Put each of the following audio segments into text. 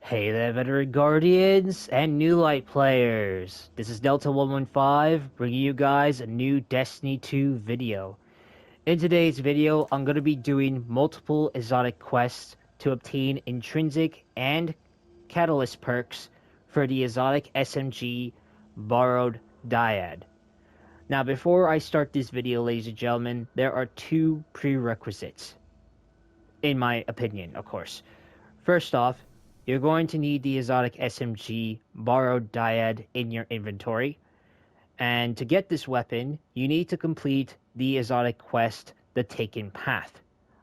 Hey there, veteran guardians and new light players. This is Delta115 bringing you guys a new Destiny 2 video. In today's video, I'm going to be doing multiple exotic quests to obtain intrinsic and catalyst perks for the exotic SMG Barrow-Dyad. Now, before I start this video, ladies and gentlemen, there are two prerequisites, in my opinion, of course. First off, you're going to need the exotic SMG Barrow-Dyad in your inventory. And to get this weapon, you need to complete the exotic quest, The Taken Path.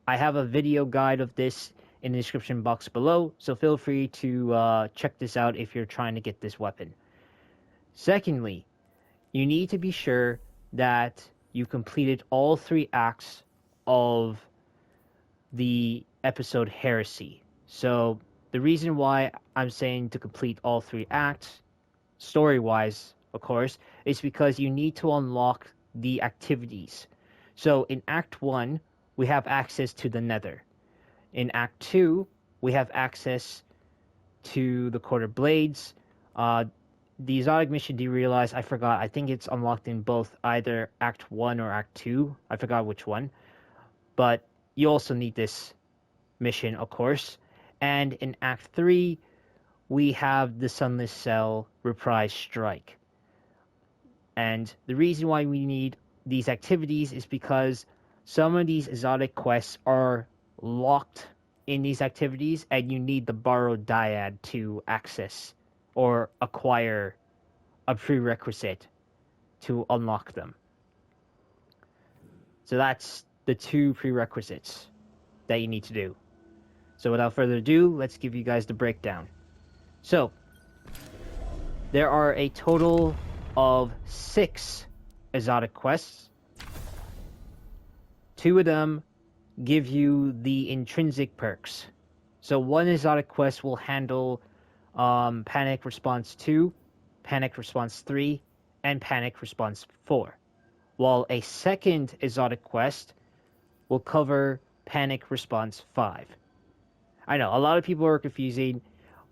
I have a video guide of this in the description box below, so feel free to check this out if you're trying to get this weapon. Secondly, you need to be sure that you completed all 3 acts of the episode Heresy. So the reason why I'm saying to complete all 3 acts, story-wise, of course, is because you need to unlock the activities. So in Act 1, we have access to the Nether. In Act 2, we have access to the Quarter Blades. The exotic mission, do you realize? I forgot. I think it's unlocked in both either Act 1 or Act 2. I forgot which one. But you also need this mission, of course. And in Act 3, we have the Sunless Cell Reprise Strike. And the reason why we need these activities is because some of these exotic quests are locked in these activities, and you need the Barrow-Dyad to access or acquire a prerequisite to unlock them. So that's the 2 prerequisites that you need to do. So without further ado, let's give you guys the breakdown. So, there are a total of 6 exotic quests. 2 of them give you the intrinsic perks. So one exotic quest will handle Panic Response 2, Panic Response 3, and Panic Response 4. While a second exotic quest will cover Panic Response 5. I know, a lot of people are confusing.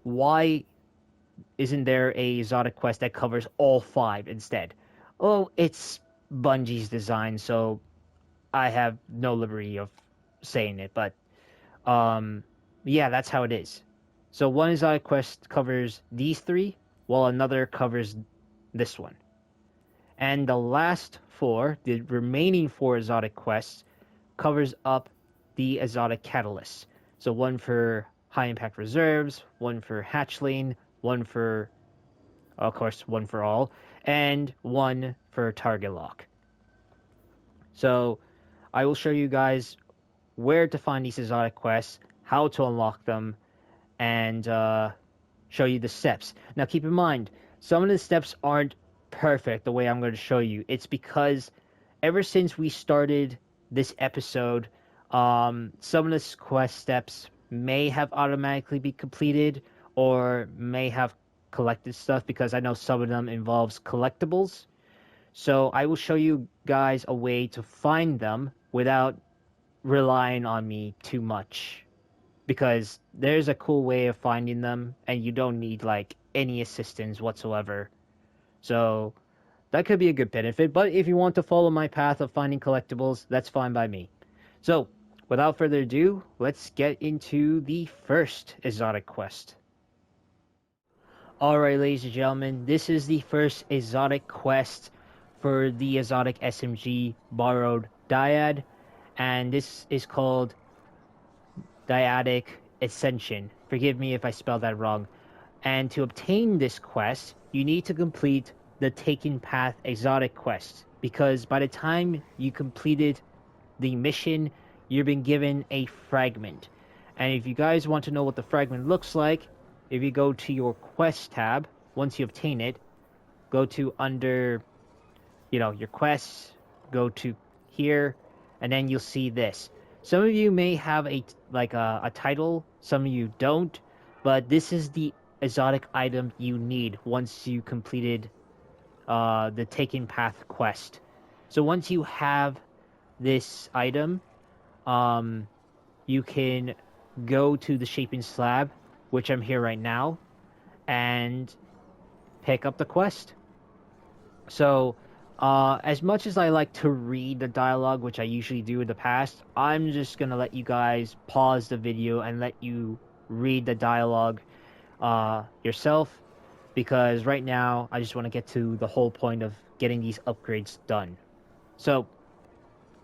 Why isn't there a exotic quest that covers all 5 instead? Oh, it's Bungie's design, so I have no liberty of saying it, but yeah, that's how it is. So one exotic quest covers these 3, while another covers this one. And the last 4, the remaining 4 exotic quests, covers up the exotic catalysts. So one for high impact reserves, one for hatchling, one for, of course, one for all, and one for target lock. So I will show you guys where to find these exotic quests, how to unlock them, and show you the steps. Now keep in mind, some of the steps aren't perfect the way I'm going to show you. It's because ever since we started this episode, some of the quest steps may have automatically be completed or may have collected stuff, because I know some of them involves collectibles. So I will show you guys a way to find them without relying on me too much, because there's a cool way of finding them and you don't need like any assistance whatsoever. So that could be a good benefit, but if you want to follow my path of finding collectibles, that's fine by me. So without further ado, let's get into the first exotic quest. Alright, ladies and gentlemen, this is the first exotic quest for the exotic SMG Barrow-Dyad, and this is called Dyadic Ascension. Forgive me if I spelled that wrong. And to obtain this quest, you need to complete the Taken Path exotic quest, because by the time you completed the mission, you've been given a fragment. And if you guys want to know what the fragment looks like, if you go to your quest tab, once you obtain it, go to under, your quests, go to here, and then you'll see this. Some of you may have a title, some of you don't, but this is the exotic item you need once you completed the Taken Path quest. So once you have this item, you can go to the Shaping Slab which I'm here right now, and pick up the quest. So, as much as I like to read the dialogue, which I usually do in the past, I'm just gonna let you guys pause the video and let you read the dialogue yourself, because right now I just want to get to the whole point of getting these upgrades done. So,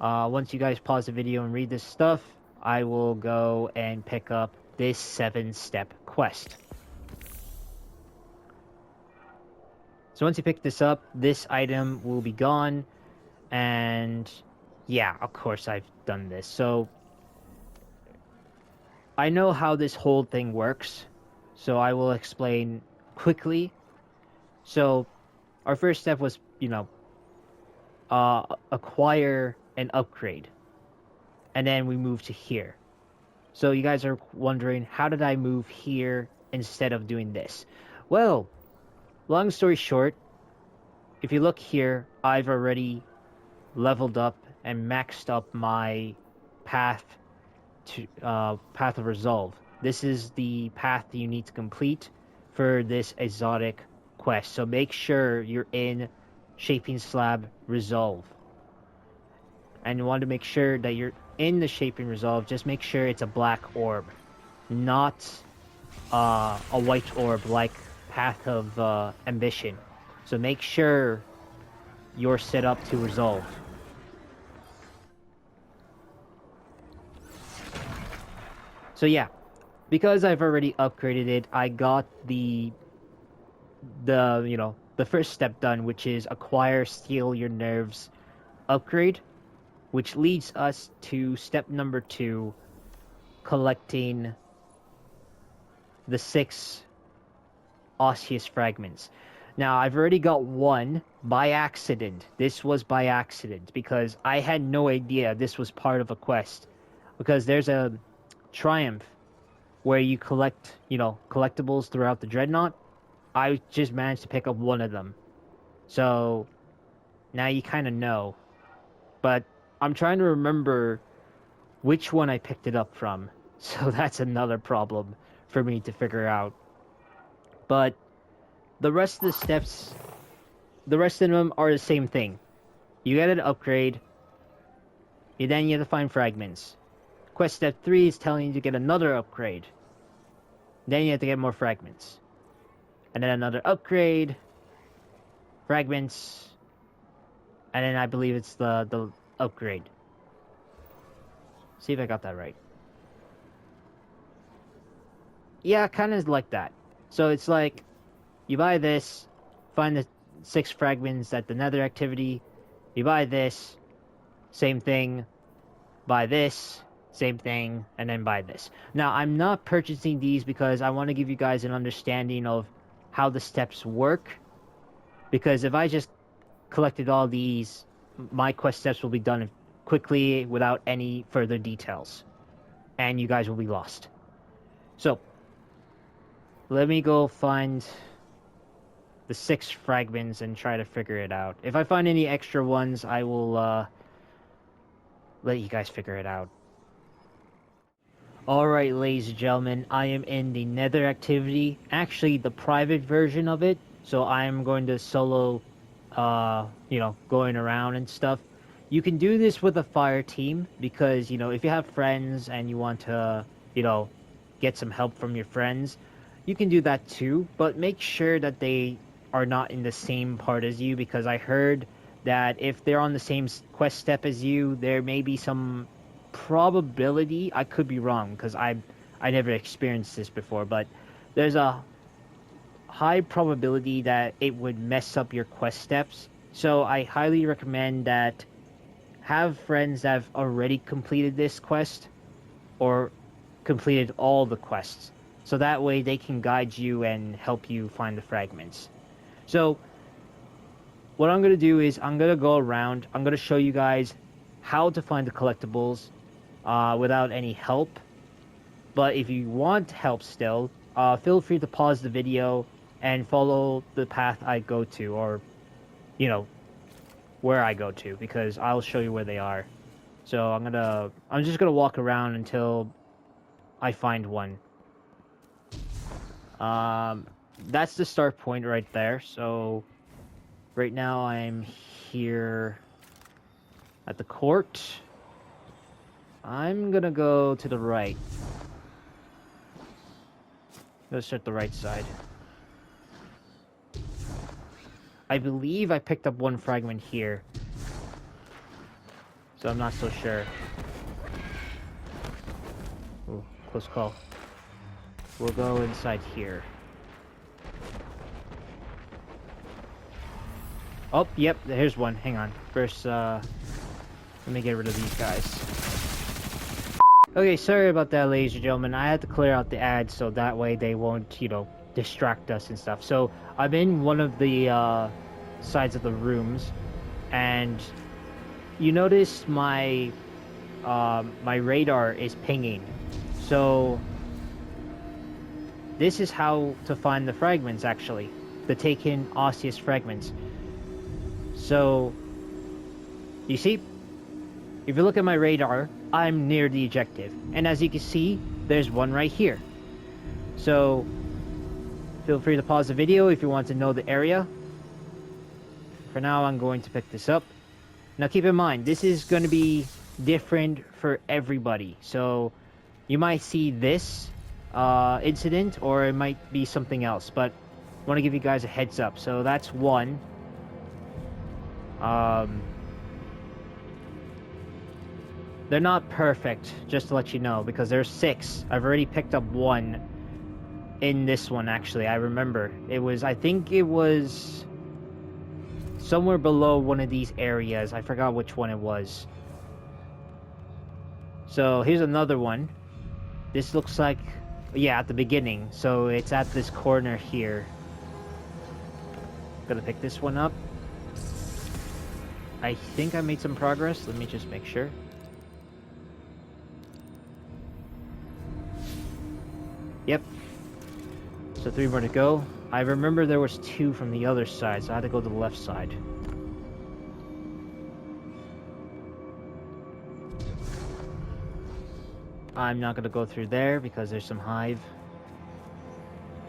once you guys pause the video and read this stuff, I will go and pick up this 7-step quest. So once you pick this up, this item will be gone, and yeah, of course I've done this. So I know how this whole thing works, so I will explain quickly. So our first step was, acquire an upgrade, and then we move to here. So you guys are wondering, how did I move here instead of doing this? Well, long story short, if you look here, I've already leveled up and maxed up my path of resolve. This is the path you need to complete for this exotic quest. So make sure you're in Shaping Slab Resolve. And you want to make sure that you're in the Shaping Resolve. Just make sure it's a black orb, not a white orb like Path of Ambition. So make sure you're set up to resolve. So yeah, because I've already upgraded it, I got the first step done, which is acquire Steal Your Nerves upgrade, which leads us to step number 2, collecting the 6 osseous fragments. Now, I've already got one by accident. This was by accident, because I had no idea this was part of a quest. Because there's a triumph where you collect, collectibles throughout the Dreadnought. I just managed to pick up one of them. So, now you kind of know. But I'm trying to remember which one I picked it up from. So that's another problem for me to figure out. But the rest of the steps, the rest of them are the same thing. You get an upgrade, then you have to find fragments. Quest step 3 is telling you to get another upgrade. Then you have to get more fragments. And then another upgrade, fragments, and then I believe it's the upgrade. See if I got that right. Yeah, kind of like that. So it's like, you buy this, find the 6 fragments at the nether activity, you buy this, same thing, buy this, same thing, and then buy this. Now, I'm not purchasing these because I want to give you guys an understanding of how the steps work, because if I just collected all these, my quest steps will be done quickly without any further details, and you guys will be lost. So, let me go find the 6 fragments and try to figure it out. If I find any extra ones, I will let you guys figure it out. Alright, ladies and gentlemen, I am in the nether activity, actually the private version of it, so I am going to solo, going around and stuff. You can do this with a fire team, because, if you have friends and you want to, get some help from your friends, you can do that too, but make sure that they are not in the same part as you, because I heard that if they're on the same quest step as you, there may be some probability, I could be wrong, because I never experienced this before, but there's a high probability that it would mess up your quest steps. So I highly recommend that have friends that have already completed this quest, or completed all the quests, so that way they can guide you and help you find the fragments. So what I'm going to do is I'm going to go around, I'm going to show you guys how to find the collectibles without any help. But if you want help still, feel free to pause the video and follow the path I go to, or, where I go to, because I'll show you where they are. So I'm just gonna walk around until I find one. That's the start point right there. So right now I'm here at the court. I'm gonna go to the right. Let's start the right side. I believe I picked up one fragment here. So I'm not so sure. Ooh, close call. We'll go inside here. Oh, yep, here's one. Hang on. First, let me get rid of these guys. Okay, sorry about that, ladies and gentlemen. I had to clear out the ads so that way they won't, you know, distract us and stuff. So, I'm in one of the, sides of the rooms, and you notice my, my radar is pinging. So, this is how to find the fragments, actually. The taken osseous fragments. So, you see, if you look at my radar, I'm near the objective. And as you can see, there's one right here. So, feel free to pause the video if you want to know the area. For now, I'm going to pick this up. Now, keep in mind, this is going to be different for everybody. So, you might see this incident, or it might be something else. But I want to give you guys a heads up. So, that's one. They're not perfect, just to let you know, because there's 6. I've already picked up one in this one, actually. I remember. It was, I think it was somewhere below one of these areas. I forgot which one it was. So, here's another one. This looks like, yeah, at the beginning. So, it's at this corner here. Gonna pick this one up. I think I made some progress. Let me just make sure. Yep. So 3 more to go. I remember there was 2 from the other side, so I had to go to the left side. I'm not gonna go through there because there's some hive.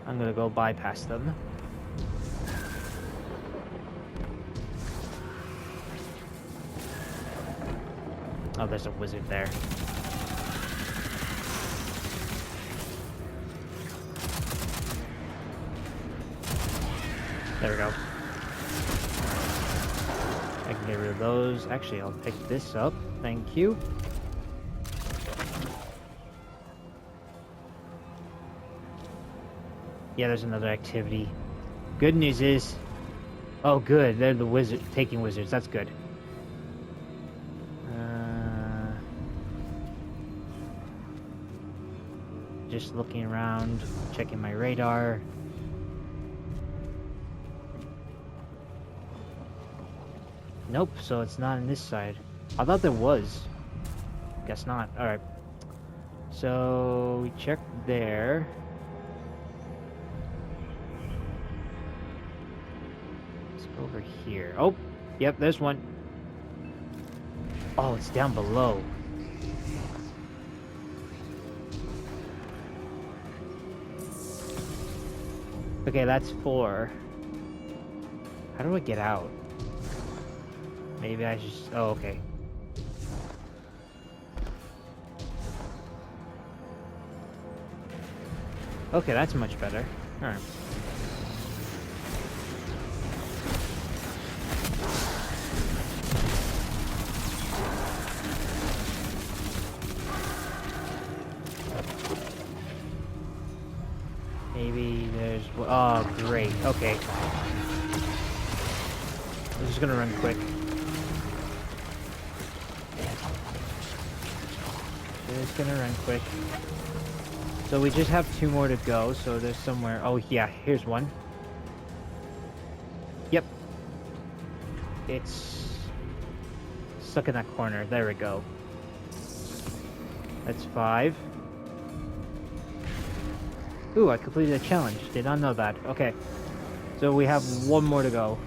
I'm gonna go bypass them. Oh, there's a wizard there. There we go. I can get rid of those. Actually, I'll pick this up. Thank you. Yeah, there's another activity. Good news is... Oh, good. They're the wizard taking wizards. That's good. Just looking around, checking my radar. Nope, so it's not on this side. I thought there was. Guess not. Alright. So, we checked there. Let's go over here. Oh, yep, there's one. Oh, it's down below. Okay, that's 4. How do I get out? Maybe I just... Oh, okay. Okay, that's much better. Alright. Maybe there's... Oh, great. Okay. I'm just gonna run quick. Just gonna run quick. So we just have 2 more to go, so there's somewhere... Oh, yeah, here's one. Yep. It's stuck in that corner. There we go. That's 5. Ooh, I completed a challenge. Did not know that. Okay. So we have 1 more to go.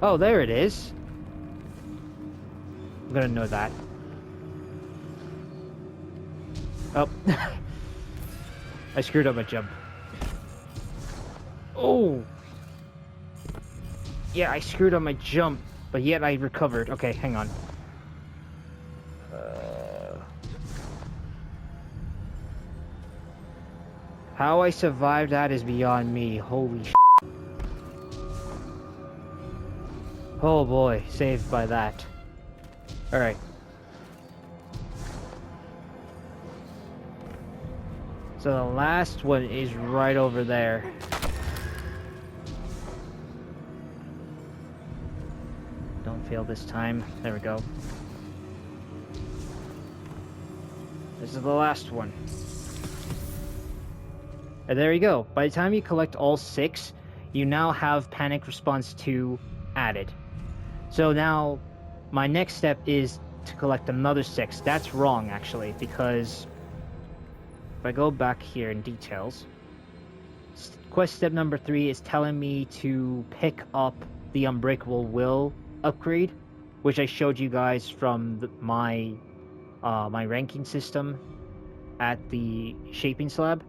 Oh, there it is. I'm gonna know that. Oh. I screwed up my jump. Oh! Yeah, I screwed up my jump, but yet I recovered. Okay, hang on. How I survived that is beyond me. Holy sh**. Oh boy, saved by that. Alright. So the last one is right over there. Don't fail this time. There we go. This is the last one. And there you go. By the time you collect all 6, you now have Panic Response 2 added. So now, my next step is to collect another 6. That's wrong, actually, because if I go back here in details, quest step number 3 is telling me to pick up the Unbreakable Will upgrade, which I showed you guys from my ranking system at the shaping slab.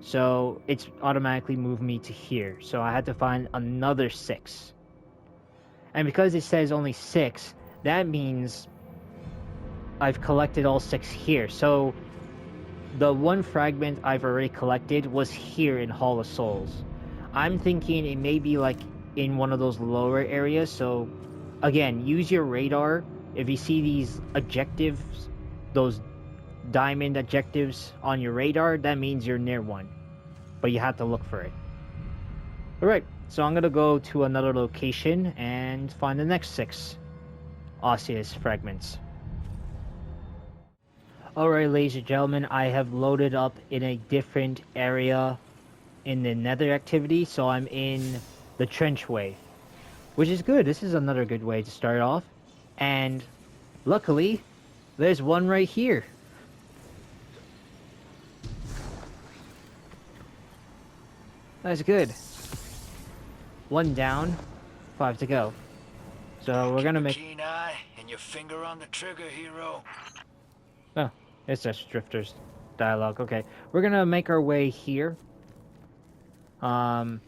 So it's automatically moved me to here. So I had to find another 6. And because it says only 6, that means I've collected all 6 here. So the one fragment I've already collected was here in Hall of Souls. I'm thinking it may be like in one of those lower areas. So again, use your radar. If you see these objectives, those diamond objectives on your radar, that means you're near one, but you have to look for it. Alright, so I'm gonna go to another location and find the next 6 osseous fragments. Alright, ladies and gentlemen, I have loaded up in a different area in the nether activity, so I'm in the trenchway, which is good. This is another good way to start off, and luckily there's one right here. That's good. 1 down, 5 to go. So we're gonna make. Keen eye and your finger on the trigger, hero. Oh, it's just Drifter's dialogue. Okay, we're gonna make our way here. Feel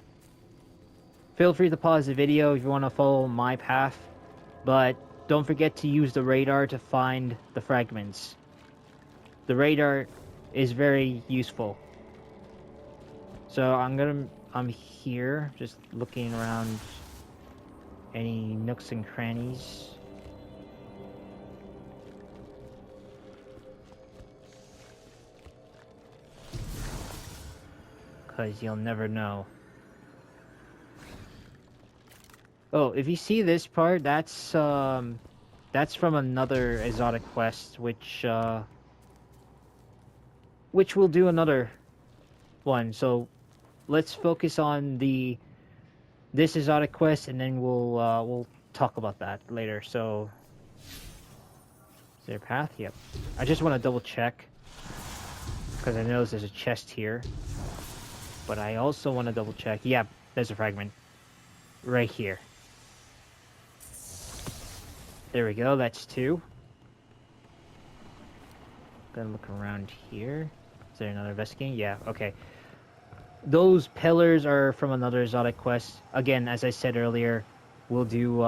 free to pause the video if you want to follow my path, but don't forget to use the radar to find the fragments. The radar is very useful. So I'm here, just looking around any nooks and crannies. Cause you'll never know. Oh, if you see this part, that's from another exotic quest, which we'll do another one. So let's focus on this exotic quest, and then we'll talk about that later. So, is there a path? Yep. I just want to double check because I know there's a chest here, but I also want to double check. Yep, there's a fragment right here. There we go. That's 2. Gonna look around here. Is there another investigating? Yeah. Okay. Those pillars are from another exotic quest. Again, as I said earlier, we'll do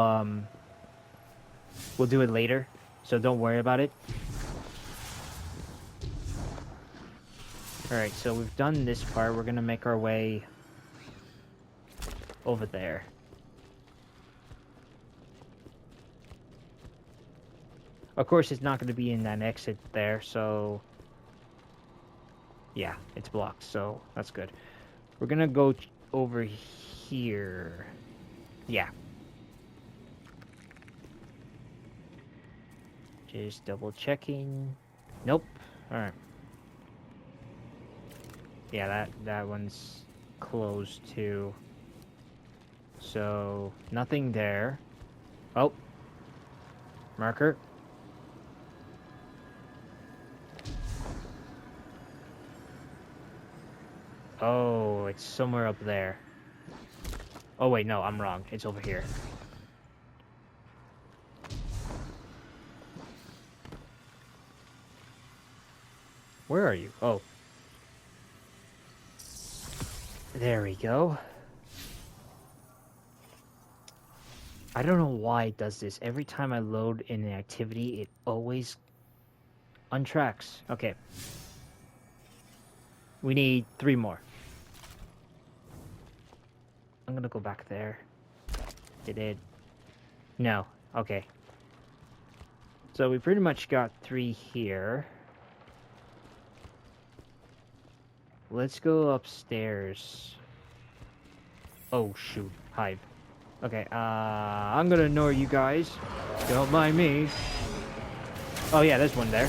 it later, so don't worry about it. Alright, so we've done this part. We're gonna make our way over there. Of course, it's not going to be in that exit there, so yeah, it's blocked, so that's good. We're gonna go over here. Yeah. Just double checking. Nope. Alright. Yeah, that one's closed too. So, nothing there. Oh. Marker. Oh, it's somewhere up there. Oh wait, no, I'm wrong. It's over here. Where are you? Oh. There we go. I don't know why it does this. Every time I load in an activity, it always untracks. Okay. We need 3 more. I'm gonna go back there. Did it? No. Okay. So we pretty much got 3 here. Let's go upstairs. Oh shoot, Hive. Okay, I'm gonna ignore you guys. Don't mind me. Oh yeah, there's one there.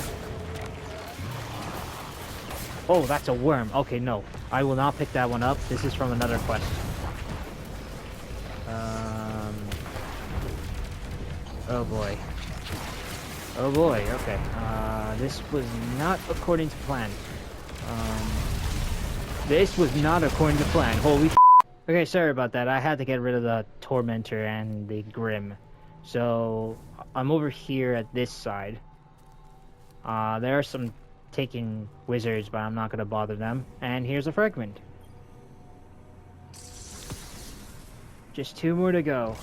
Oh, that's a worm. Okay, no. I will not pick that one up. This is from another quest. Oh boy. Oh boy, okay. This was not according to plan. This was not according to plan. Holy f***. Okay, sorry about that. I had to get rid of the Tormentor and the Grim. So, I'm over here at this side. There are some taken wizards, but I'm not going to bother them. And here's a fragment. Just 2 more to go.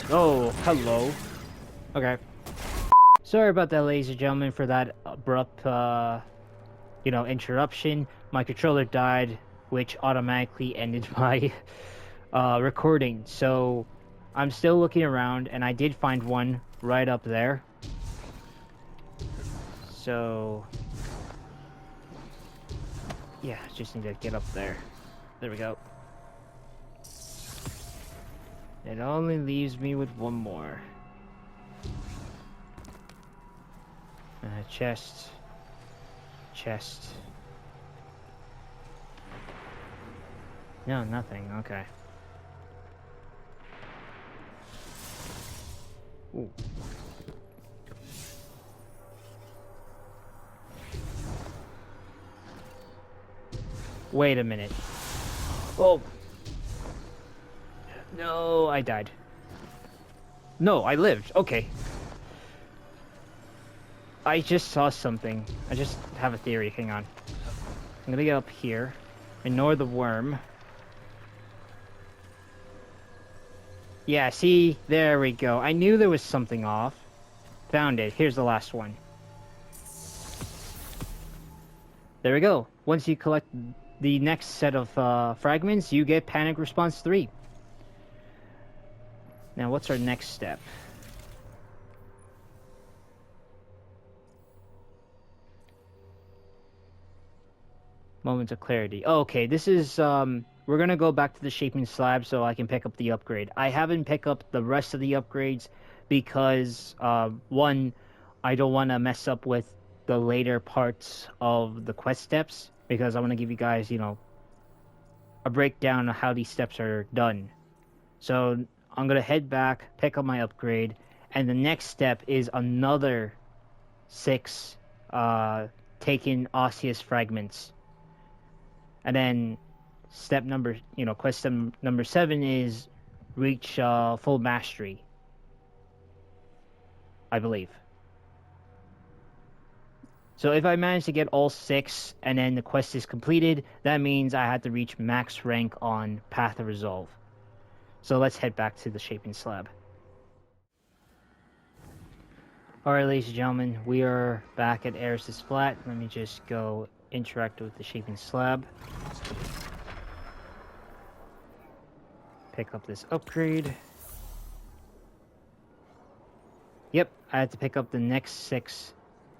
Oh, hello. Okay. Sorry about that, ladies and gentlemen, for that abrupt, interruption. My controller died, which automatically ended my recording. So I'm still looking around, and I did find one right up there. So yeah, just need to get up there. There we go. It only leaves me with 1 more. Chest. No, nothing. Okay. Ooh. Wait a minute. Oh. No, I died. No, I lived. Okay. I just saw something. I just have a theory. Hang on. I'm gonna get up here. Ignore the worm. Yeah, see? There we go. I knew there was something off. Found it. Here's the last one. There we go. Once you collect the next set of fragments, you get Panic Response 3. Now, what's our next step? Moments of clarity. Oh, okay, this is, we're gonna go back to the shaping slab so I can pick up the upgrade. I haven't picked up the rest of the upgrades because, one, I don't want to mess up with the later parts of the quest steps, because I want to give you guys, a breakdown of how these steps are done. So, I'm gonna head back, pick up my upgrade, and the next step is another 6, taking osseous fragments. And then quest step number 7 is reach full mastery, I believe. So if I manage to get all 6 and then the quest is completed, that means I had to reach max rank on Path of Resolve. So let's head back to the shaping slab. Alright, ladies and gentlemen, we are back at Eris's flat. Let me just go interact with the shaping slab. Pick up this upgrade. Yep, I had to pick up the next 6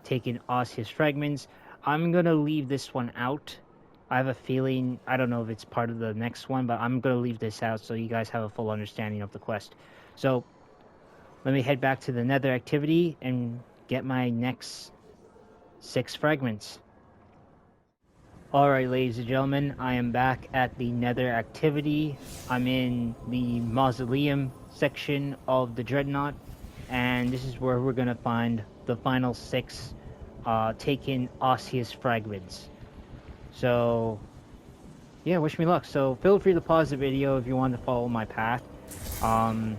taking osseous fragments. I'm gonna leave this one out. I have a feeling, I don't know if it's part of the next one, but I'm gonna leave this out so you guys have a full understanding of the quest. So let me head back to the nether activity and get my next 6 fragments. Alright, ladies and gentlemen, I am back at the nether activity. I'm in the mausoleum section of the Dreadnought, and this is where we're gonna find the final 6 taken osseous fragments. So yeah, wish me luck. So feel free to pause the video if you want to follow my path. I'm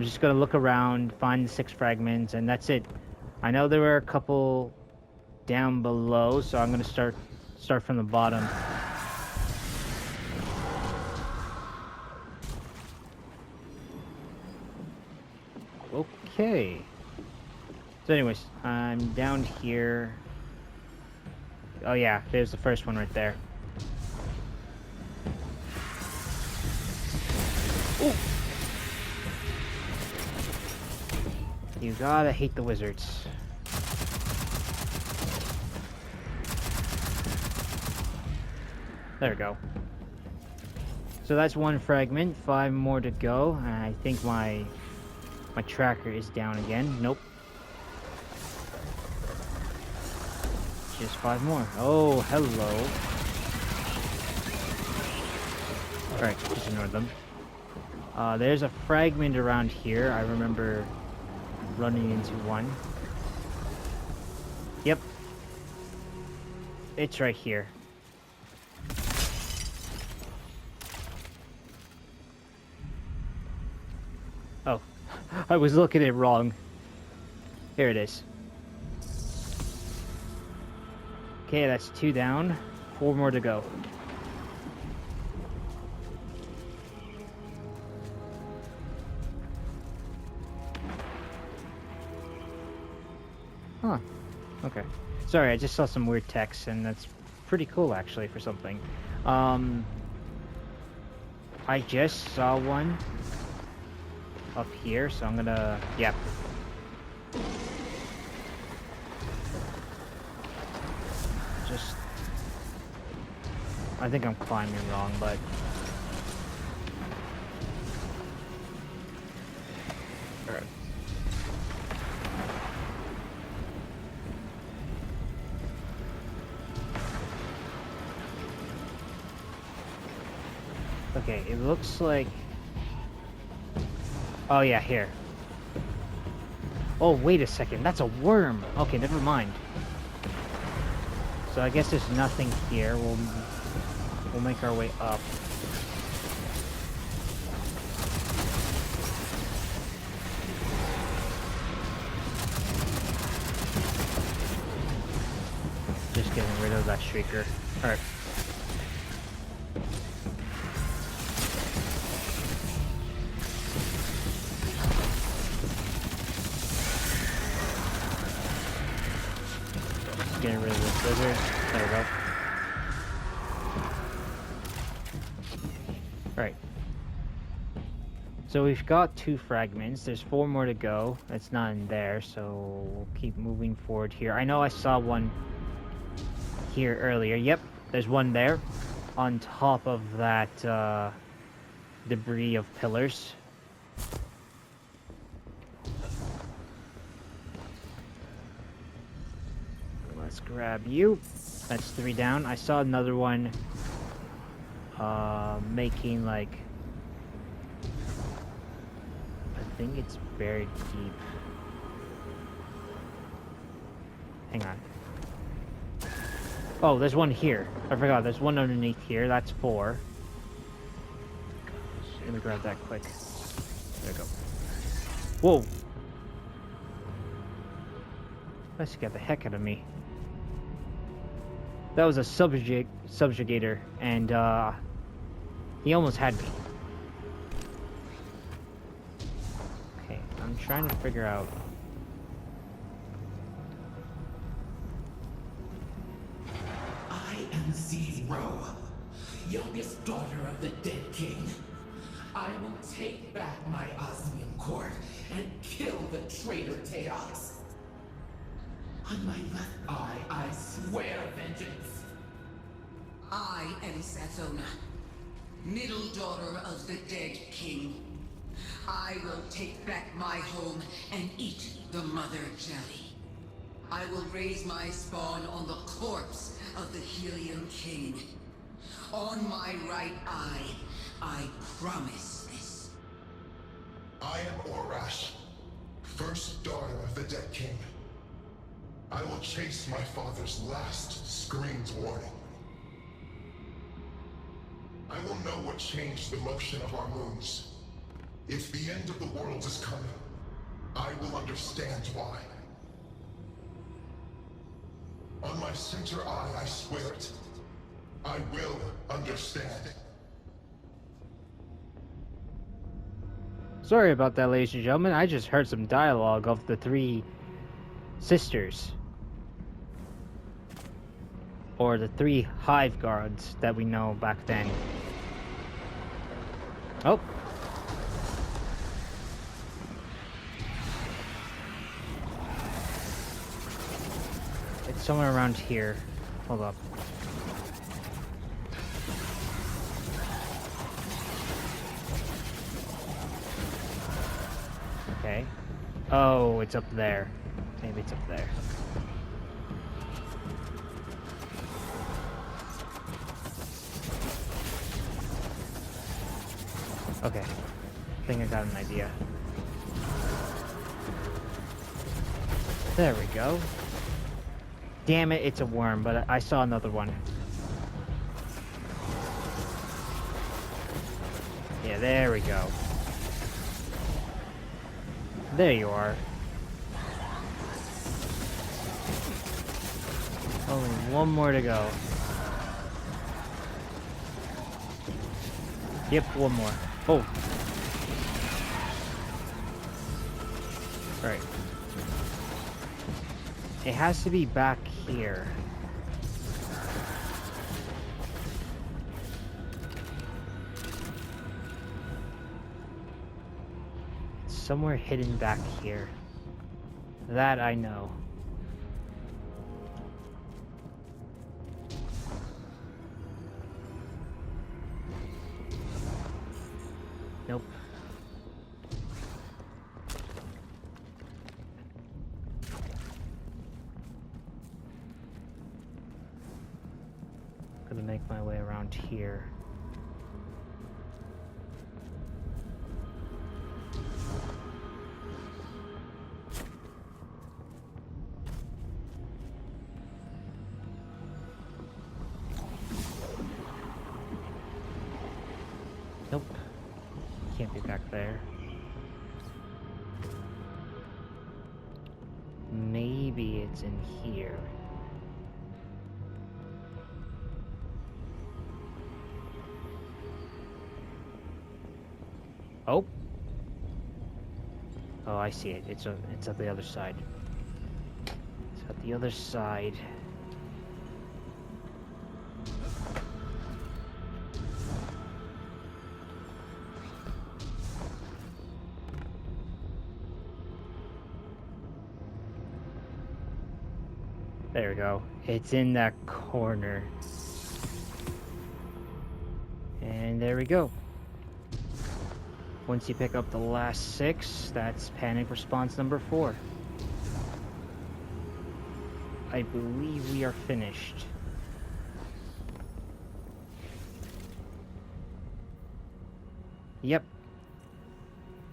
just gonna look around, find the 6 fragments, and that's it. I know there were a couple down below, so I'm gonna start from the bottom. Okay. So anyways, I'm down here. Oh yeah, there's the first one right there. Ooh. You gotta hate the wizards. There we go. So that's one fragment, 5 more to go. I think my tracker is down again. Nope. Just 5 more. Oh, hello. Alright, just ignore them. There's a fragment around here. I remember running into one. Yep. It's right here. Oh, I was looking at it wrong. Here it is. Okay, that's 2 down. 4 more to go. Huh. Okay. Sorry, I just saw some weird text, and that's pretty cool, actually, for something. I just saw one up here, so I'm gonna... Yep. Just... I think I'm climbing wrong, but... Alright. Okay, it looks like... Oh yeah, here. Oh, wait a second, that's a worm! Okay, never mind. So I guess there's nothing here. We'll make our way up. Just getting rid of that shrieker. Alright. Getting rid of this lizard. There we go. Alright. So we've got 2 fragments. There's 4 more to go. It's not in there, so we'll keep moving forward here. I know I saw one here earlier. Yep, there's one there. On top of that debris of pillars. Let's grab you. That's 3 down. I saw another one making like... I think it's buried deep. Hang on. Oh, there's one here. I forgot, there's one underneath here. That's 4. Let me grab that quick. There we go. Whoa! That scared the heck out of me. That was a subjugator, and he almost had me. Okay, I'm trying to figure out... I am Zero, youngest daughter of the dead king. I will take back my osmium cord and kill the traitor Dyadics. On my left eye, I swear vengeance. I am Sathona, middle daughter of the dead king. I will take back my home and eat the mother jelly. I will raise my spawn on the corpse of the Helium King. On my right eye, I promise this. I am Orash, first daughter of the dead king. I will chase my father's last screamed warning. I will know what changed the motion of our moons. If the end of the world is coming, I will understand why. center eye, I swear it. I will understand. Sorry about that, ladies and gentlemen. I just heard some dialogue of the three sisters. Or the three hive guards that we know back then. Oh. It's somewhere around here. Hold up. Okay. Oh, it's up there. Maybe it's up there. Okay. I think I got an idea. There we go. Damn it, it's a worm, but I saw another one. Yeah, there we go. There you are. Only one more to go. Yep, one more. Oh. Right. It has to be back here. It's somewhere hidden back here. That I know. Nope. Gonna make my way around here. Nope. Can't be back there. Maybe it's in here. Oh. Oh, I see it. It's at the other side. It's at the other side. There we go. It's in that corner. And there we go. Once you pick up the last 6, that's panic response number 4. I believe we are finished. Yep.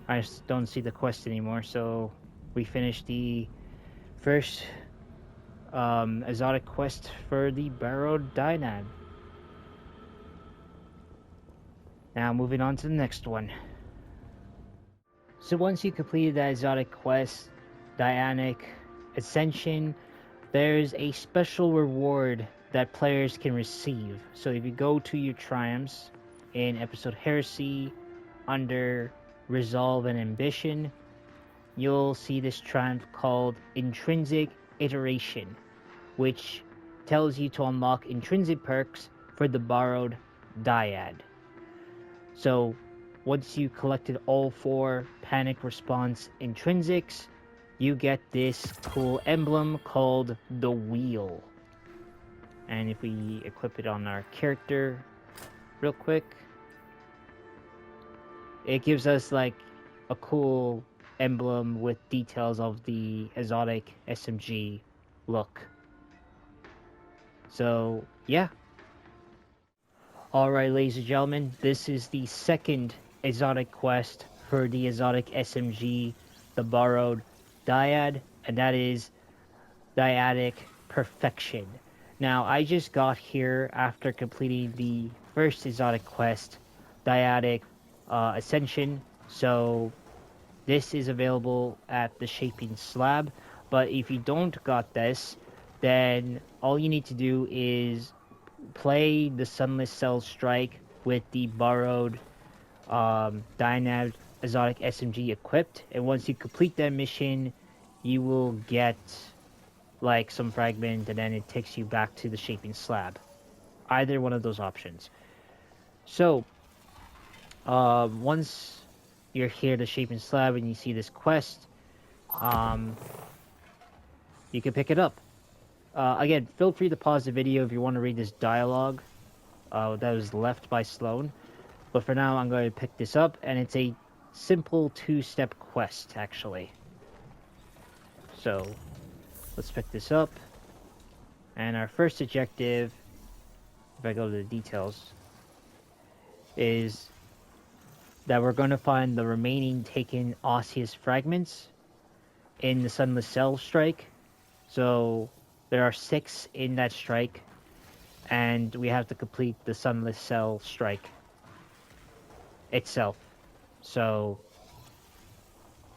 I just don't see the quest anymore, so we finished the first exotic quest for the Barrow-Dyad. Now moving on to the next one. So once you completed that exotic quest, Dyadic, Ascension, there's a special reward that players can receive. So if you go to your triumphs in episode Heresy under Resolve and Ambition, you'll see this triumph called Intrinsic Iteration, which tells you to unlock intrinsic perks for the Barrow-Dyad. So once you collected all 4 panic response intrinsics, you get this cool emblem called the Wheel. And if we equip it on our character real quick, it gives us like a cool emblem with details of the Exotic SMG look. So yeah. Alright, ladies and gentlemen, this is the second exotic quest for the Exotic SMG, the Barrow-Dyad, and that is Dyadic Perfection. Now, I just got here after completing the first exotic quest, Dyadic Ascension, so this is available at the Shaping Slab, but if you don't got this, then all you need to do is play the Sunless Cell Strike with the borrowed Dyadic Exotic SMG equipped, and once you complete that mission, you will get like some fragment, and then it takes you back to the Shaping Slab. Either one of those options. So, once you're here to Shaping Slab and you see this quest, you can pick it up. Again, feel free to pause the video if you want to read this dialogue that was left by Sloan. But for now, I'm going to pick this up, and it's a simple 2-step quest, actually. So, let's pick this up. And our first objective, if I go to the details, is that we're going to find the remaining taken osseous fragments in the Sunless Cell Strike. So, there are 6 in that strike, and we have to complete the Sunless Cell Strike itself. So,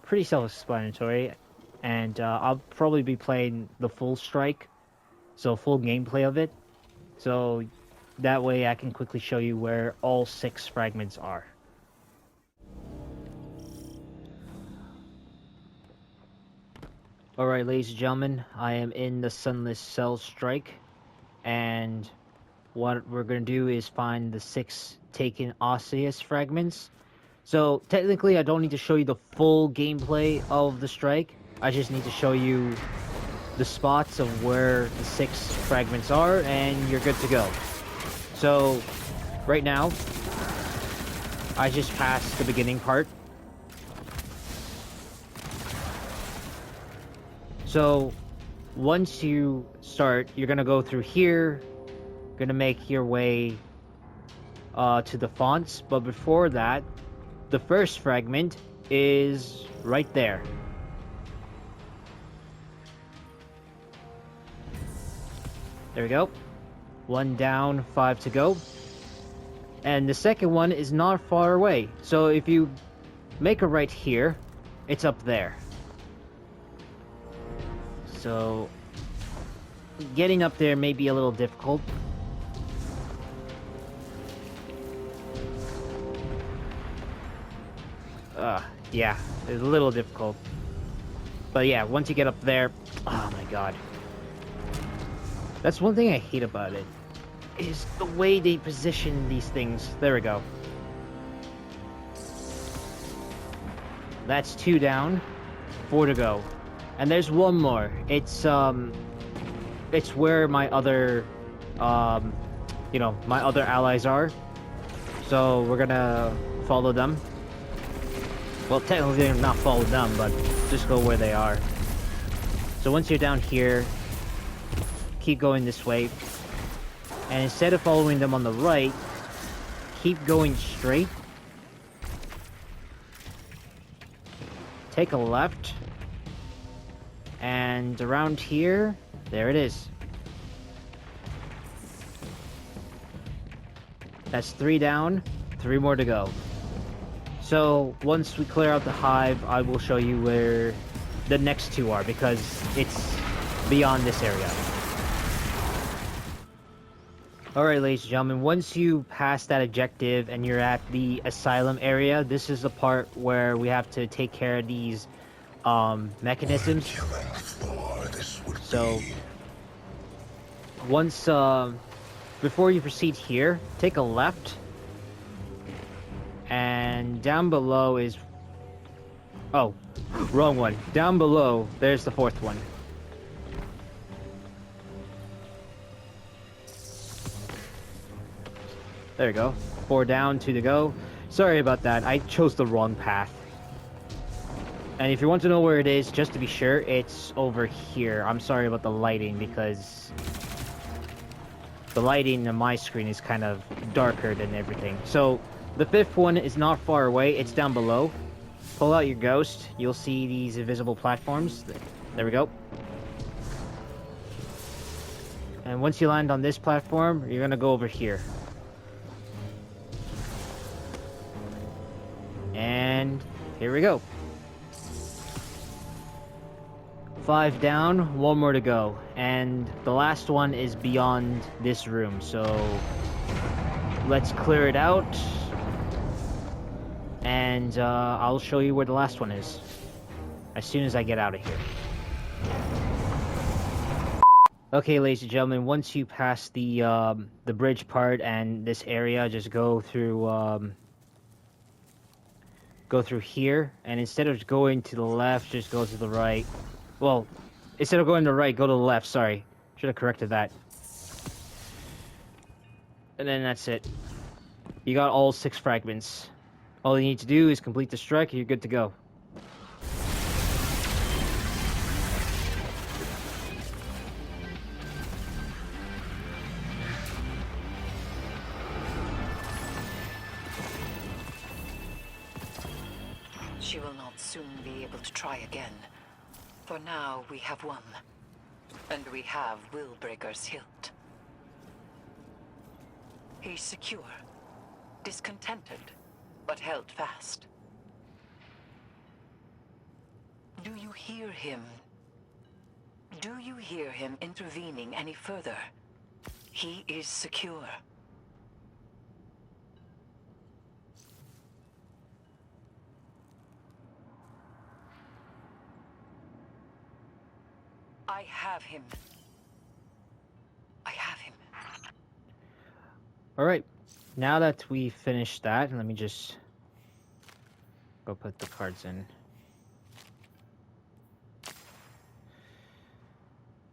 pretty self-explanatory, and I'll probably be playing the full strike, so full gameplay of it, so that way I can quickly show you where all 6 fragments are. Alright, ladies and gentlemen, I am in the Sunless Cell Strike, and what we're going to do is find the 6 taken osseous fragments. So, technically, I don't need to show you the full gameplay of the strike. I just need to show you the spots of where the 6 fragments are, and you're good to go. So, right now, I just passed the beginning part. So, once you start, you're gonna go through here, gonna make your way to the fonts, but before that, the first fragment is right there. There we go. 1 down, 5 to go. And the second one is not far away. So if you make a right here, it's up there. So getting up there may be a little difficult. Yeah, it's a little difficult. But yeah, once you get up there, oh my god. That's one thing I hate about it, is the way they position these things. There we go. That's 2 down, 4 to go. And there's one more. It's where my other, my other allies are. So we're gonna follow them. Well, technically not follow them, but just go where they are. So once you're down here, keep going this way. And instead of following them on the right, keep going straight. Take a left. And around here, there it is. That's 3 down, 3 more to go. So once we clear out the hive, I will show you where the next 2 are, because it's beyond this area. Alright, ladies and gentlemen, once you pass that objective and you're at the asylum area, this is the part where we have to take care of these mechanisms. So once before you proceed here, take a left, and down below is, oh, wrong one. Down below, there's the 4th one. There we go. 4 down, 2 to go. Sorry about that, I chose the wrong path. And if you want to know where it is, just to be sure, it's over here. I'm sorry about the lighting, because the lighting on my screen is kind of darker than everything. So, the 5th one is not far away, it's down below. Pull out your ghost, you'll see these invisible platforms. There we go. And once you land on this platform, you're gonna go over here. And here we go. 5 down, 1 more to go. And the last one is beyond this room, so let's clear it out. And I'll show you where the last one is as soon as I get out of here. Okay, ladies and gentlemen, once you pass the bridge part and this area, just go through here, and instead of going to the left, just go to the right. Well, instead of going to the right, go to the left. Sorry, should have corrected that. And then that's it. You got all 6 fragments. All you need to do is complete the strike, and you're good to go. She will not soon be able to try again. For now, we have won. And we have Willbreaker's hilt. He's secure, discontented, but held fast. Do you hear him? Do you hear him intervening any further? He is secure. I have him. I have him. Alright, now that we finished that, let me just go put the cards in.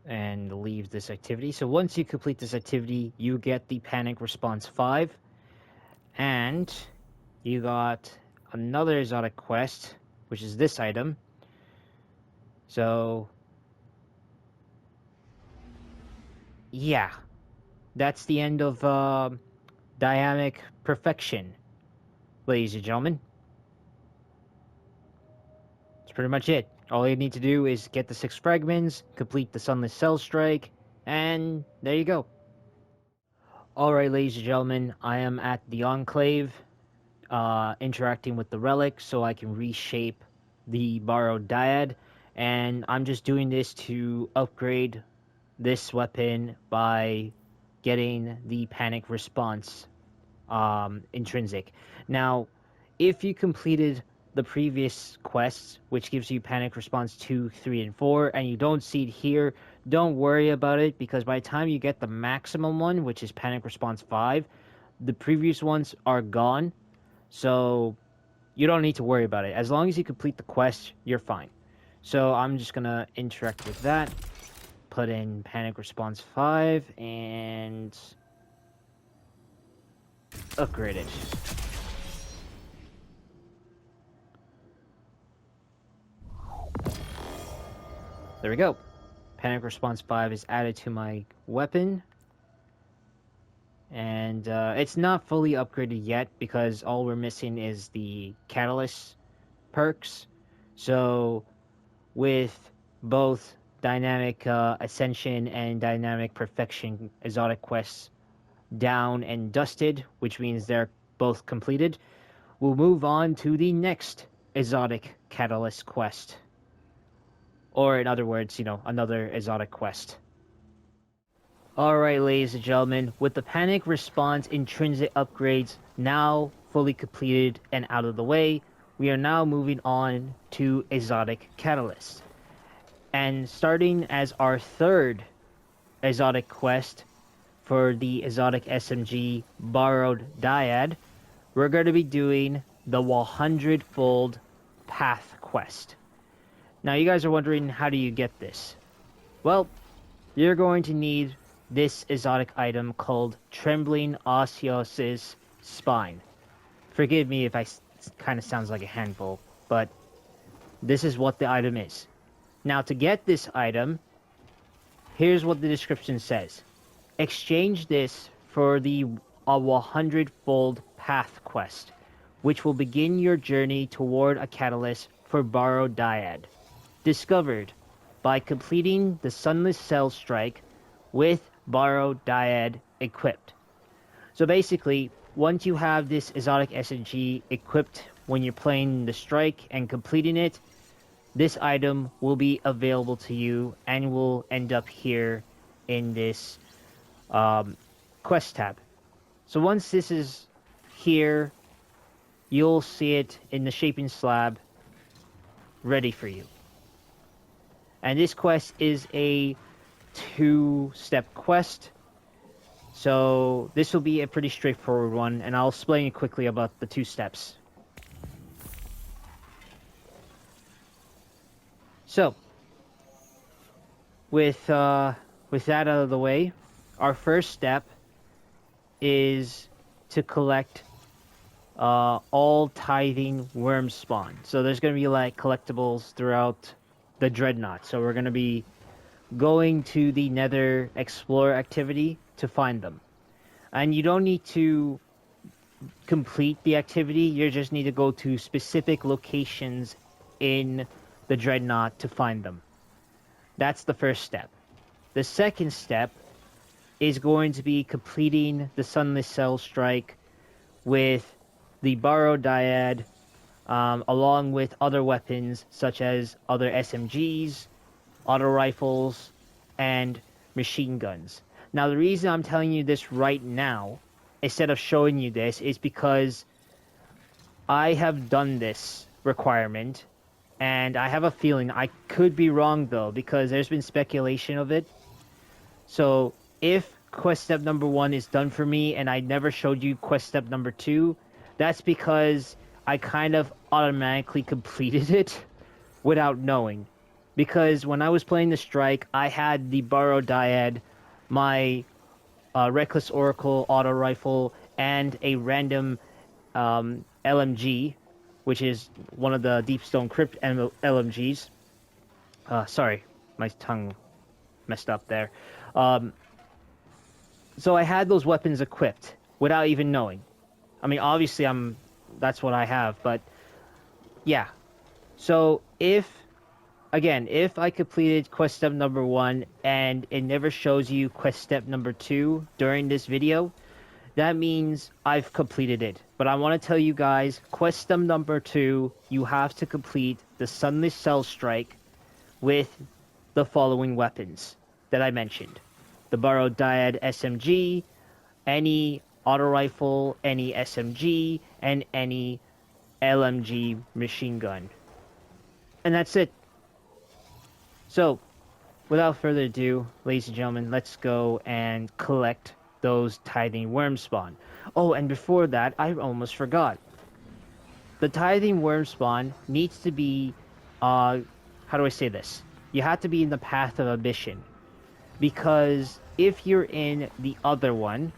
And leave this activity. So once you complete this activity, you get the Panic Response 5. And you got another exotic quest, which is this item. So yeah, that's the end of Dyadic Perfection, ladies and gentlemen. That's pretty much it. All you need to do is get the 6 fragments, complete the Sunless Cell Strike, and there you go. Alright, ladies and gentlemen, I am at the Enclave, interacting with the relic so I can reshape the Barrow-Dyad, and I'm just doing this to upgrade this weapon by getting the Panic Response Intrinsic. Now, if you completed the previous quests, which gives you Panic Response 2, 3, and 4, and you don't see it here, don't worry about it, because by the time you get the maximum one, which is Panic Response 5, the previous ones are gone, so you don't need to worry about it. As long as you complete the quest, you're fine. So I'm just gonna interact with that, put in Panic Response 5, and upgrade it. There we go. Panic Response 5 is added to my weapon. And it's not fully upgraded yet because all we're missing is the Catalyst perks. So with both Dynamic Ascension and Dynamic Perfection exotic quests down and dusted, which means they're both completed, we'll move on to the next exotic Catalyst quest. Or in other words, you know, another exotic quest. Alright, ladies and gentlemen, with the Panic Response Intrinsic upgrades now fully completed and out of the way, we are now moving on to Exotic Catalysts. And starting as our third exotic quest for the Exotic SMG Barrow-Dyad, we're going to be doing the Hundredfold Path quest. Now, you guys are wondering, how do you get this? Well, you're going to need this exotic item called Trembling Osseous Spine. Forgive me if I kind of sounds like a handful, but this is what the item is. Now, to get this item, here's what the description says. Exchange this for the Hundredfold Path quest, which will begin your journey toward a catalyst for Barrow-Dyad, discovered by completing the Sunless Cell Strike with Barrow-Dyad equipped. So basically, once you have this exotic SMG equipped when you're playing the strike and completing it, this item will be available to you and will end up here in this quest tab. So once this is here, you'll see it in the shaping slab ready for you. And this quest is a 2-step quest. So this will be a pretty straightforward one, and I'll explain quickly about the 2 steps. So, with that out of the way, our first step is to collect all tithing worm spawn. So there's going to be like collectibles throughout the Dreadnought. So we're going to be going to the Nether Explorer activity to find them. And you don't need to complete the activity, you just need to go to specific locations in the Dreadnought to find them. That's the first step. The second step is going to be completing the Sunless Cell Strike with the Barrow-Dyad, along with other weapons such as other SMGs, auto rifles, and machine guns. Now, the reason I'm telling you this right now, instead of showing you this, is because I have done this requirement, and I have a feeling I could be wrong, though, because there's been speculation of it. So, if quest step number 1 is done for me, and I never showed you quest step number 2, that's because I kind of automatically completed it without knowing. Because when I was playing the Strike, I had the Barrow-Dyad, my Reckless Oracle auto rifle, and a random LMG, which is one of the Deepstone Crypt LMGs. Sorry, my tongue messed up there. So I had those weapons equipped without even knowing. I mean, obviously that's what I have, but yeah. So if I completed quest step number 1 and it never shows you quest step number 2 during this video, that means I've completed it. But I want to tell you guys, quest step number 2, you have to complete the Sunless Cell Strike with the following weapons that I mentioned. The Barrow-Dyad SMG, any auto rifle, any SMG, and any LMG machine gun. And that's it. So, without further ado, ladies and gentlemen, let's go and collect those tithing worm spawn. Oh, and before that, I almost forgot. The tithing worm spawn needs to be, how do I say this? You have to be in the path of ambition. Because if you're in the other one,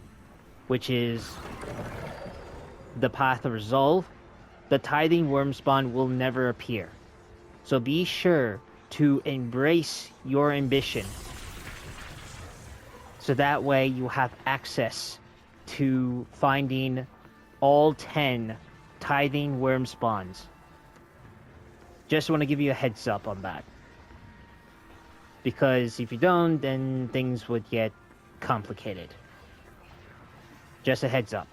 which is the path of resolve, the tithing worm spawn will never appear. So be sure to embrace your ambition, so that way you have access to finding all 10 tithing worm spawns. Just want to give you a heads up on that, because if you don't, then things would get complicated. Just a heads up.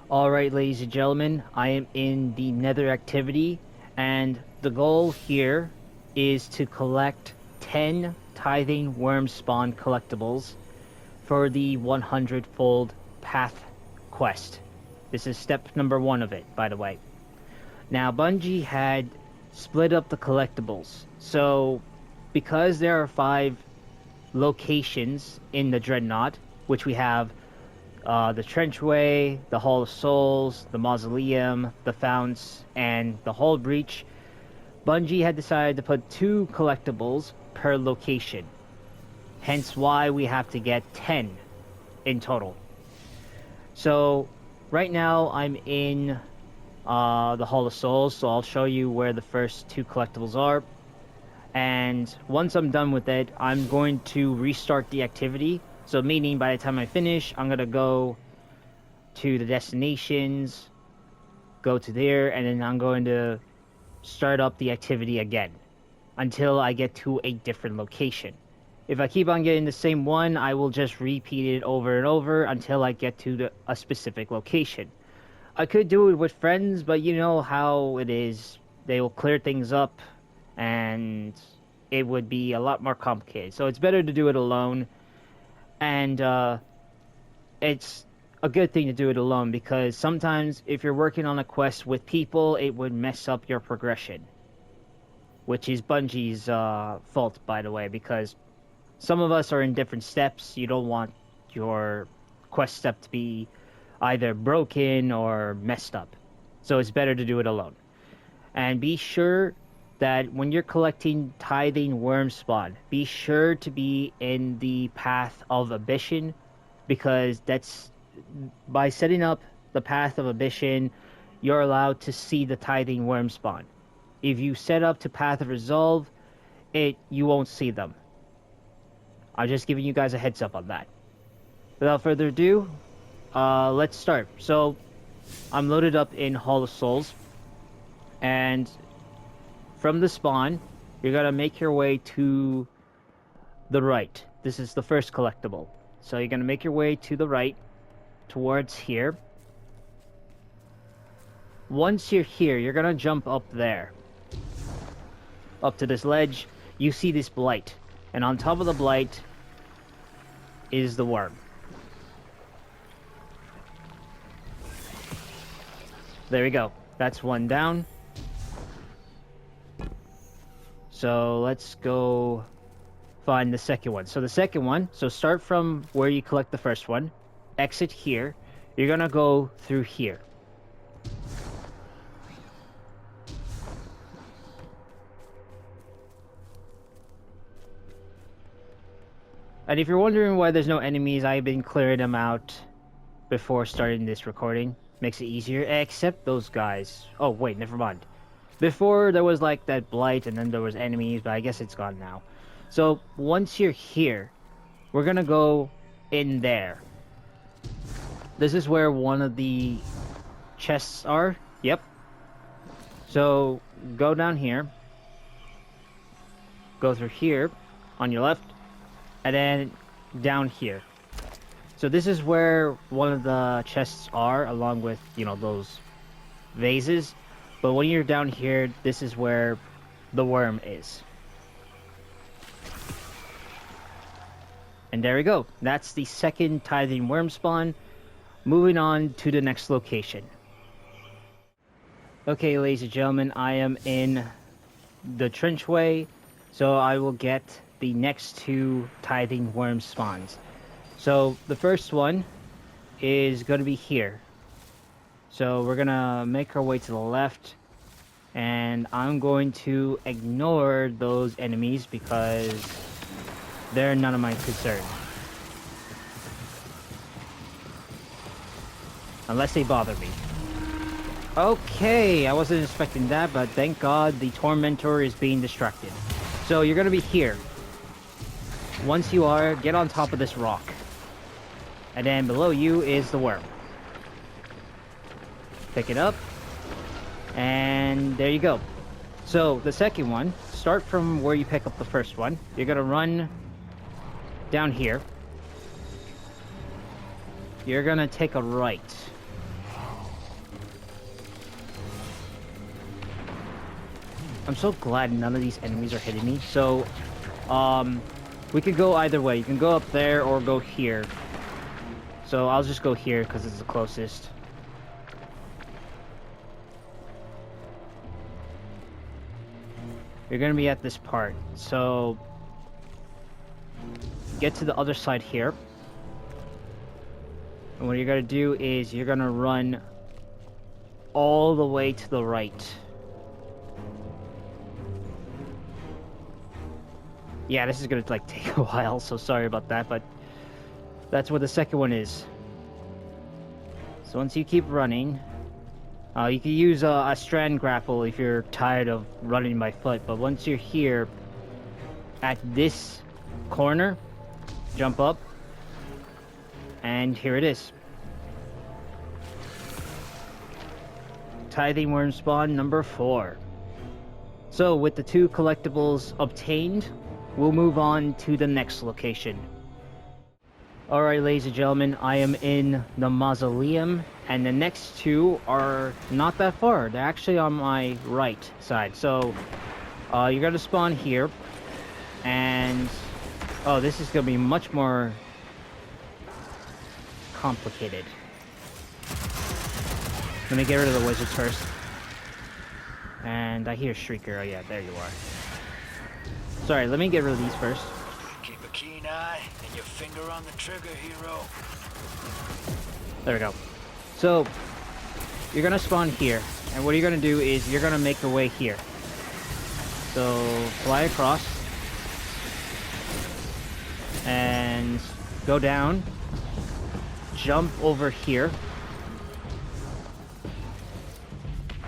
Alright, ladies and gentlemen, I am in the Nether activity, and the goal here is to collect 10 tithing worm spawn collectibles for the 100-fold path quest. This is step number 1 of it, by the way. Now, Bungie had split up the collectibles, so because there are 5 locations in the Dreadnought, which we have the Trenchway, the Hall of Souls, the Mausoleum, the Founts, and the Hull Breach, Bungie had decided to put 2 collectibles per location. Hence why we have to get 10 in total. So, right now I'm in the Hall of Souls, so I'll show you where the first 2 collectibles are. And once I'm done with it, I'm going to restart the activity. So meaning by the time I finish, I'm going to go to the destinations, go to there, and then I'm going to start up the activity again until I get to a different location. If I keep on getting the same one, I will just repeat it over and over until I get to a specific location. I could do it with friends, but you know how it is. they will clear things up, and it would be a lot more complicated. So it's better to do it alone, and it's a good thing to do it alone, because sometimes if you're working on a quest with people, it would mess up your progression. Which is Bungie's fault, by the way, because some of us are in different steps. You don't want your quest step to be either broken or messed up. So it's better to do it alone. And be sure that when you're collecting Tithing Worm Spawn, be sure to be in the Path of Ambition, because that's, by setting up the Path of Ambition, you're allowed to see the Tithing Worm Spawn. If you set up to Path of Resolve, you won't see them. I'm just giving you guys a heads up on that. Without further ado, let's start. So, I'm loaded up in Hall of Souls, and from the spawn, you're gonna make your way to the right. This is the first collectible. So you're gonna make your way to the right, towards here. Once you're here, you're gonna jump up there. Up to this ledge, you see this blight. And on top of the blight is the worm. There we go. That's one down. So let's go find the second one. So the second one, so start from where you collect the first one. Exit here. You're gonna go through here. And if you're wondering why there's no enemies, I've been clearing them out before starting this recording. Makes it easier, except those guys. Oh wait, never mind. Before there was like that blight and then there was enemies, but I guess it's gone now. So once you're here, we're gonna go in there. This is where one of the chests are. Yep. So go down here. Go through here on your left. And then down here. So this is where one of the chests are, along with, you know, those vases. But when you're down here, this is where the worm is. And there we go. That's the second Tithing Worm spawn. Moving on to the next location. Okay, ladies and gentlemen, I am in the trenchway. So I will get the next two Tithing Worm spawns. So the first one is going to be here. So we're going to make our way to the left, and I'm going to ignore those enemies because they're none of my concern. Unless they bother me. Okay, I wasn't expecting that, but thank God the Tormentor is being distracted. So you're going to be here. Once you are, get on top of this rock. And then below you is the worm. Pick it up. And there you go. So the second one, start from where you pick up the first one. You're going to run down here. You're going to take a right. I'm so glad none of these enemies are hitting me. So, we could go either way. You can go up there or go here. So I'll just go here because it's the closest. You're gonna be at this part. So get to the other side here. And what you're gonna do is you're gonna run all the way to the right. Yeah, this is gonna like take a while, so sorry about that, but that's where the second one is. So once you keep running, you can use a strand grapple if you're tired of running by foot, but once you're here at this corner, jump up, and here it is. Tithing Worm spawn number 4. So with the 2 collectibles obtained, we'll move on to the next location. Alright, ladies and gentlemen, I am in the Mausoleum, and the next two are not that far. They're actually on my right side. So you're gonna spawn here, and oh, this is gonna be much more complicated. Let me get rid of the wizards first. And I hear Shrieker. Oh yeah, there you are. Sorry, let me get rid of these first. Keep a keen eye and your finger on the trigger, hero. There we go. So, you're gonna spawn here, and what you're gonna do is you're gonna make your way here. So, fly across, and go down, jump over here.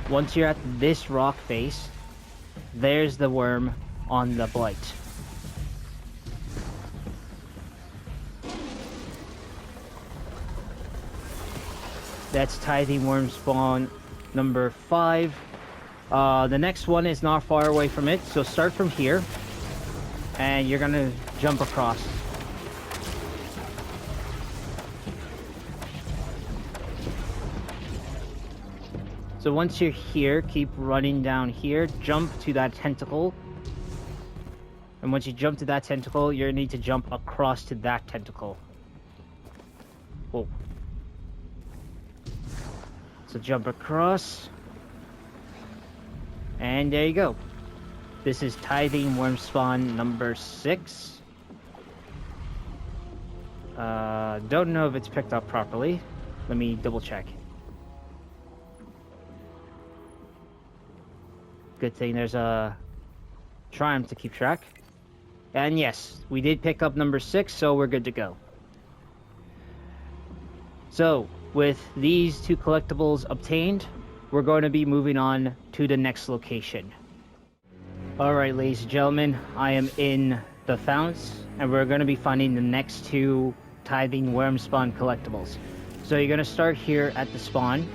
Once you're at this rock face, there's the worm on the blight. That's Tithing Worm spawn number 5. The next one is not far away from it, so start from here, and you're gonna jump across. So once you're here, keep running down here, jump to that tentacle. And once you jump to that tentacle, you need to jump across to that tentacle. Whoa. So jump across. And there you go. This is Tithing Worm spawn number 6. Don't know if it's picked up properly. Let me double check. Good thing there's a triumph to keep track. And yes, we did pick up number 6, so we're good to go. So, with these 2 collectibles obtained, we're going to be moving on to the next location. Alright, ladies and gentlemen, I am in the founts, and we're going to be finding the next 2 Tithing Worm spawn collectibles. So you're going to start here at the spawn,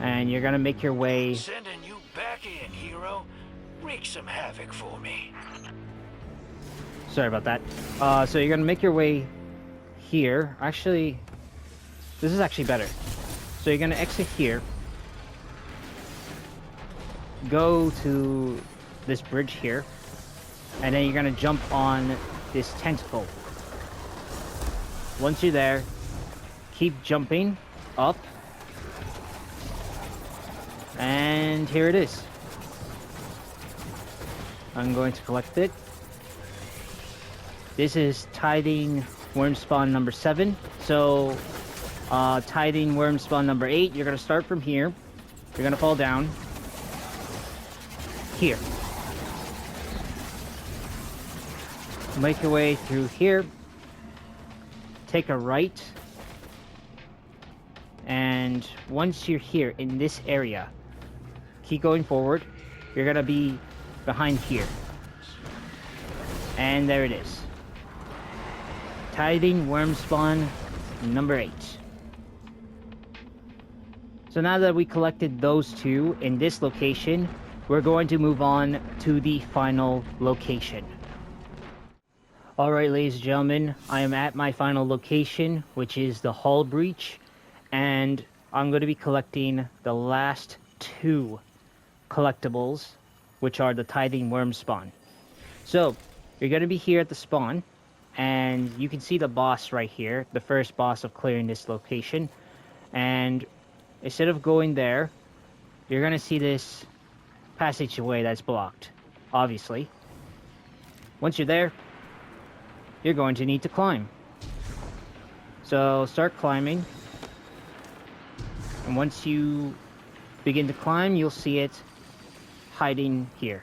and you're going to make your way... Sending you back in, hero. Wreak some havoc for me. Sorry about that. So you're going to make your way here. Actually, this is actually better. So you're going to exit here. Go to this bridge here. And then you're going to jump on this tentacle. Once you're there, keep jumping up. And here it is. I'm going to collect it. This is Tithing Worm spawn number 7. So, Tithing Worm spawn number 8, you're going to start from here. You're going to fall down. Here. Make your way through here. Take a right. And once you're here in this area, keep going forward. You're going to be behind here. And there it is. Tithing Worm spawn number 8. So now that we collected those 2 in this location, we're going to move on to the final location. Alright, ladies and gentlemen, I am at my final location, which is the Hull Breach, and I'm going to be collecting the last 2 collectibles, which are the Tithing Worm spawn. So, you're going to be here at the spawn, and you can see the boss right here, the first boss of clearing this location. And instead of going there, you're going to see this passageway that's blocked, obviously. Once you're there, you're going to need to climb. So start climbing, and once you begin to climb, you'll see it hiding here.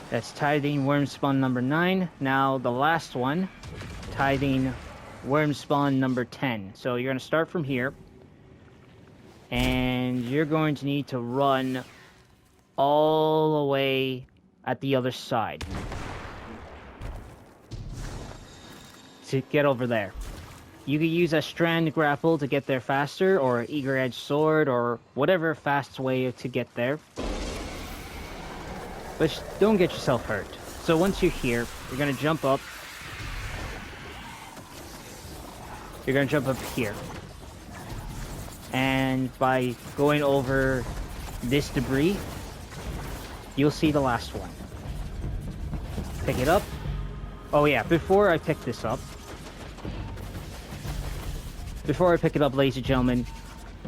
That's Tithing Worm spawn number 9. Now the last one, Tithing Worm spawn number 10. So you're going to start from here, and you're going to need to run all the way at the other side to get over there. You could use a strand grapple to get there faster, or eager edge sword, or whatever fast way to get there. But don't get yourself hurt. So once you're here, you're gonna jump up. you're gonna jump up here. And by going over this debris, you'll see the last one. Pick it up. Oh yeah, before I pick this up, ladies and gentlemen,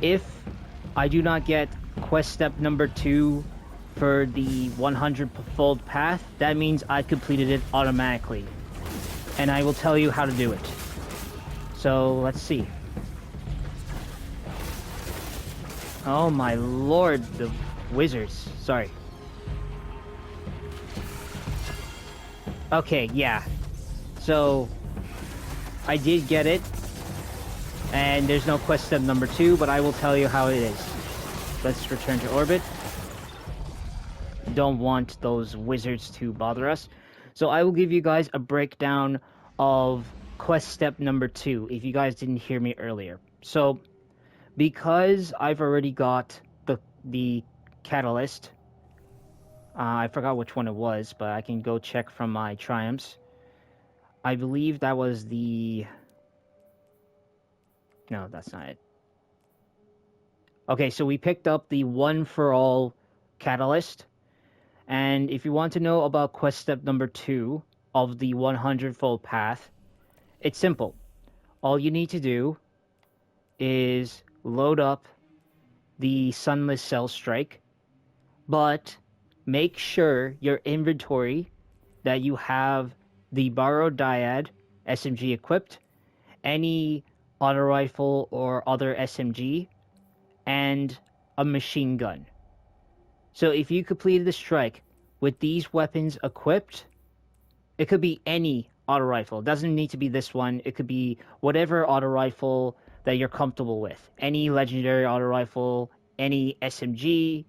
if I do not get quest step number 2 for the 100-fold path, that means I completed it automatically. And I will tell you how to do it. So, let's see. Oh my lord, the wizards. Sorry. Okay, yeah. So, I did get it. And there's no quest step number 2, but I will tell you how it is. Let's return to orbit. Don't want those wizards to bother us. So I will give you guys a breakdown of quest step number 2, if you guys didn't hear me earlier. So, because I've already got the catalyst, I forgot which one it was, but I can go check from my triumphs. I believe that was the... No, that's not it. Okay, so we picked up the One for All catalyst. And if you want to know about quest step number 2 of the 100-fold path, it's simple. All you need to do is load up the Sunless Cell Strike, but make sure your inventory that you have the Barrow-Dyad SMG equipped, any auto rifle or other SMG, and a machine gun. So if you completed the strike with these weapons equipped, it could be any auto rifle. It doesn't need to be this one. It could be whatever auto rifle that you're comfortable with. Any legendary auto rifle, any SMG,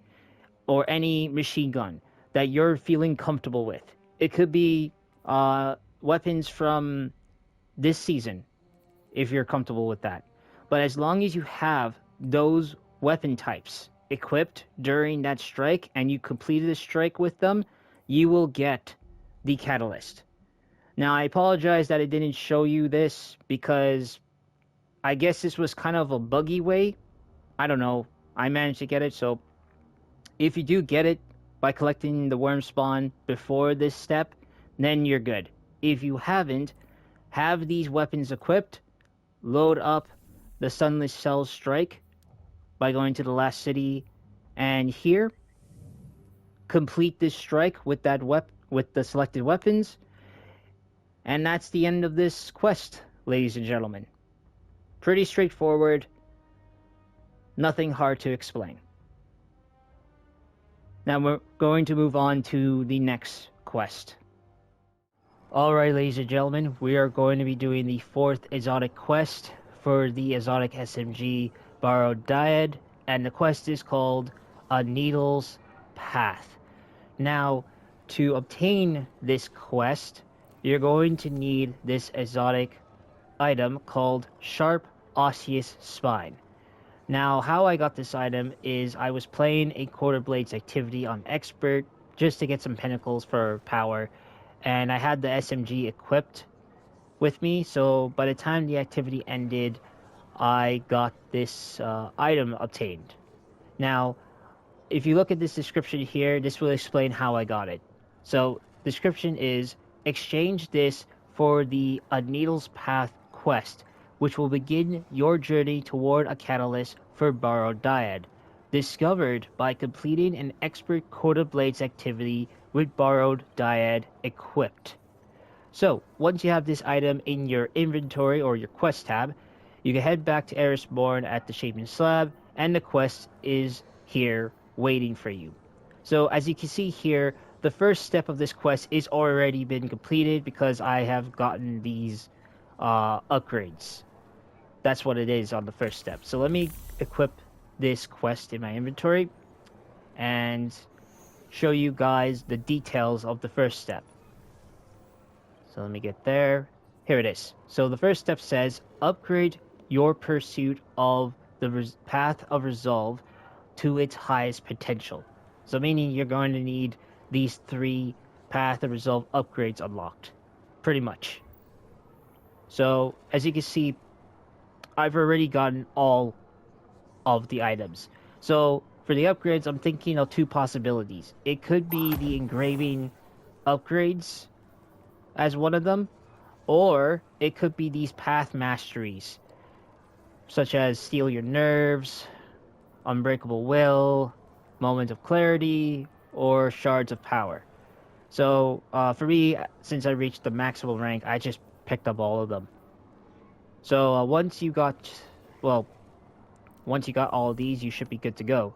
or any machine gun that you're feeling comfortable with. It could be weapons from this season, if you're comfortable with that. But as long as you have those weapon types equipped during that strike and you completed the strike with them, you will get the catalyst. Now, I apologize that I didn't show you this because I guess this was kind of a buggy way. I don't know. I managed to get it, so if you do get it by collecting the worm spawn before this step, then you're good. If you haven't, have these weapons equipped, load up the Sunless Cell Strike by going to the last city, and here, complete this strike with that with the selected weapons, and that's the end of this quest, ladies and gentlemen. Pretty straightforward, nothing hard to explain. Now we're going to move on to the next quest. Alright, ladies and gentlemen, we are going to be doing the 4th exotic quest for the Exotic SMG Barrow-Dyad, and the quest is called A Needle's Path. Now, to obtain this quest, you're going to need this exotic item called Sharp Osseous Spine. Now, how I got this item is I was playing a Quarter Blades activity on Expert just to get some pinnacles for power, and I had the SMG equipped with me, so by the time the activity ended, I got this item obtained. Now, if you look at this description here, this will explain how I got it. So, description is, exchange this for the A Needle's Path quest, which will begin your journey toward a catalyst for Barrow-Dyad, discovered by completing an Expert Quarter Blades activity with Barrow-Dyad equipped. So, once you have this item in your inventory or your quest tab, you can head back to Erisborn at the Shaman Slab, and the quest is here waiting for you. So, as you can see here, the first step of this quest is already been completed because I have gotten these upgrades. That's what it is on the first step. So let me equip this quest in my inventory and show you guys the details of the first step. So let me get there. Here it is. So the first step says, upgrade your pursuit of the Path of Resolve to its highest potential. So meaning you're going to need these 3 Path of Resolve upgrades unlocked. Pretty much. So, as you can see, I've already gotten all of the items. So for the upgrades, I'm thinking of two possibilities. It could be the engraving upgrades as one of them, or it could be these path masteries, such as Steal Your Nerves, Unbreakable Will, Moment of Clarity, or Shards of Power. So for me, since I reached the maximum rank, I just picked up all of them. So once you got all of these, you should be good to go.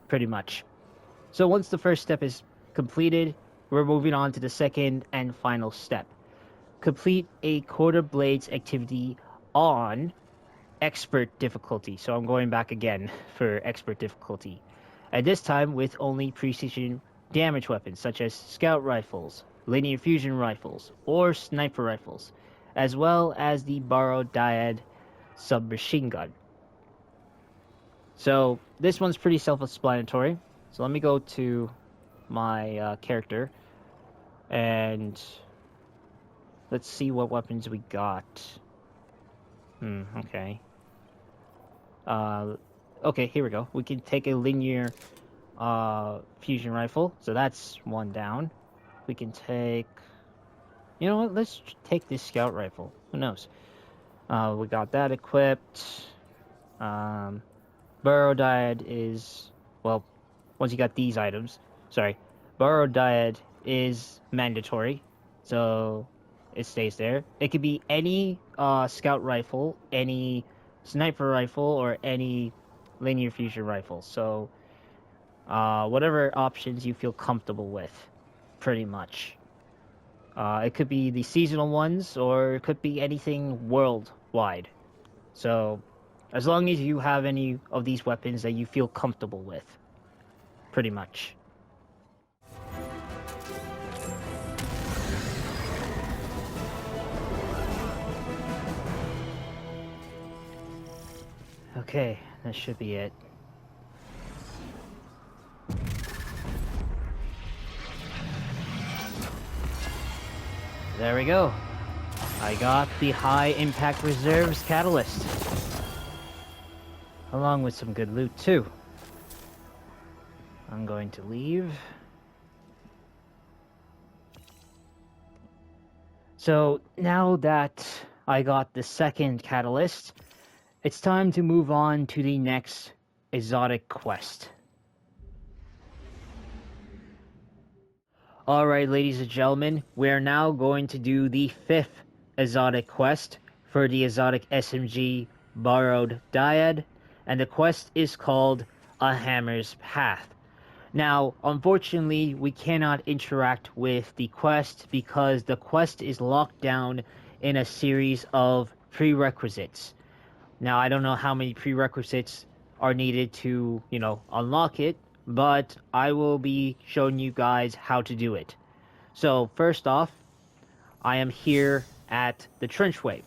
Pretty much. So once the first step is completed, we're moving on to the second and final step. Complete a Quarter Blades activity on Expert difficulty. So I'm going back again for Expert difficulty. At this time with only precision damage weapons such as scout rifles, linear fusion rifles, or sniper rifles, as well as the Barrow-Dyad submachine gun. So this one's pretty self-explanatory. So let me go to my character and let's see what weapons we got. Okay. Okay, here we go. We can take a linear fusion rifle. So that's one down. We can take... You know what? Let's take this scout rifle. Who knows? We got that equipped. Barrow-Dyad is... Well, once you got these items... Sorry. Barrow-Dyad is mandatory. So it stays there. It could be any scout rifle, any sniper rifle, or any linear fusion rifle. So whatever options you feel comfortable with, pretty much. It could be the seasonal ones, or it could be anything worldwide. So as long as you have any of these weapons that you feel comfortable with, pretty much. Okay, that should be it. There we go. I got the High Impact Reserves Catalyst. Along with some good loot too. I'm going to leave. So now that I got the second catalyst, it's time to move on to the next exotic quest. Alright, ladies and gentlemen, we're now going to do the fifth exotic quest for the Exotic SMG Barrow-Dyad, and the quest is called A Hammer's Path. Now, unfortunately, we cannot interact with the quest because the quest is locked down in a series of prerequisites. Now, I don't know how many prerequisites are needed to, unlock it, but I will be showing you guys how to do it. So, first off, I am here at the Trenchway.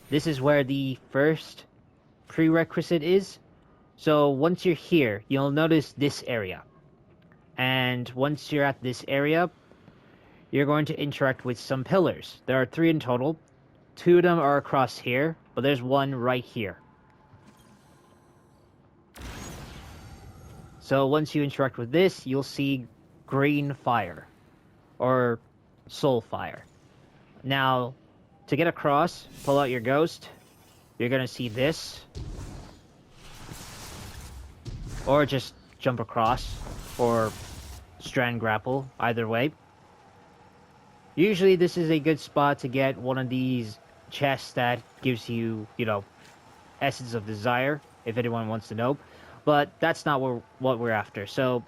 This is where the first prerequisite is. So, once you're here, you'll notice this area. And once you're at this area, you're going to interact with some pillars. There are 3 in total. 2 of them are across here, but there's one right here. So once you interact with this, you'll see green fire, or soul fire. Now, to get across, pull out your ghost. You're gonna see this. Or just jump across, or strand grapple, either way. Usually this is a good spot to get one of these chests that gives you, Essence of Desire, if anyone wants to know. But that's not what we're after. So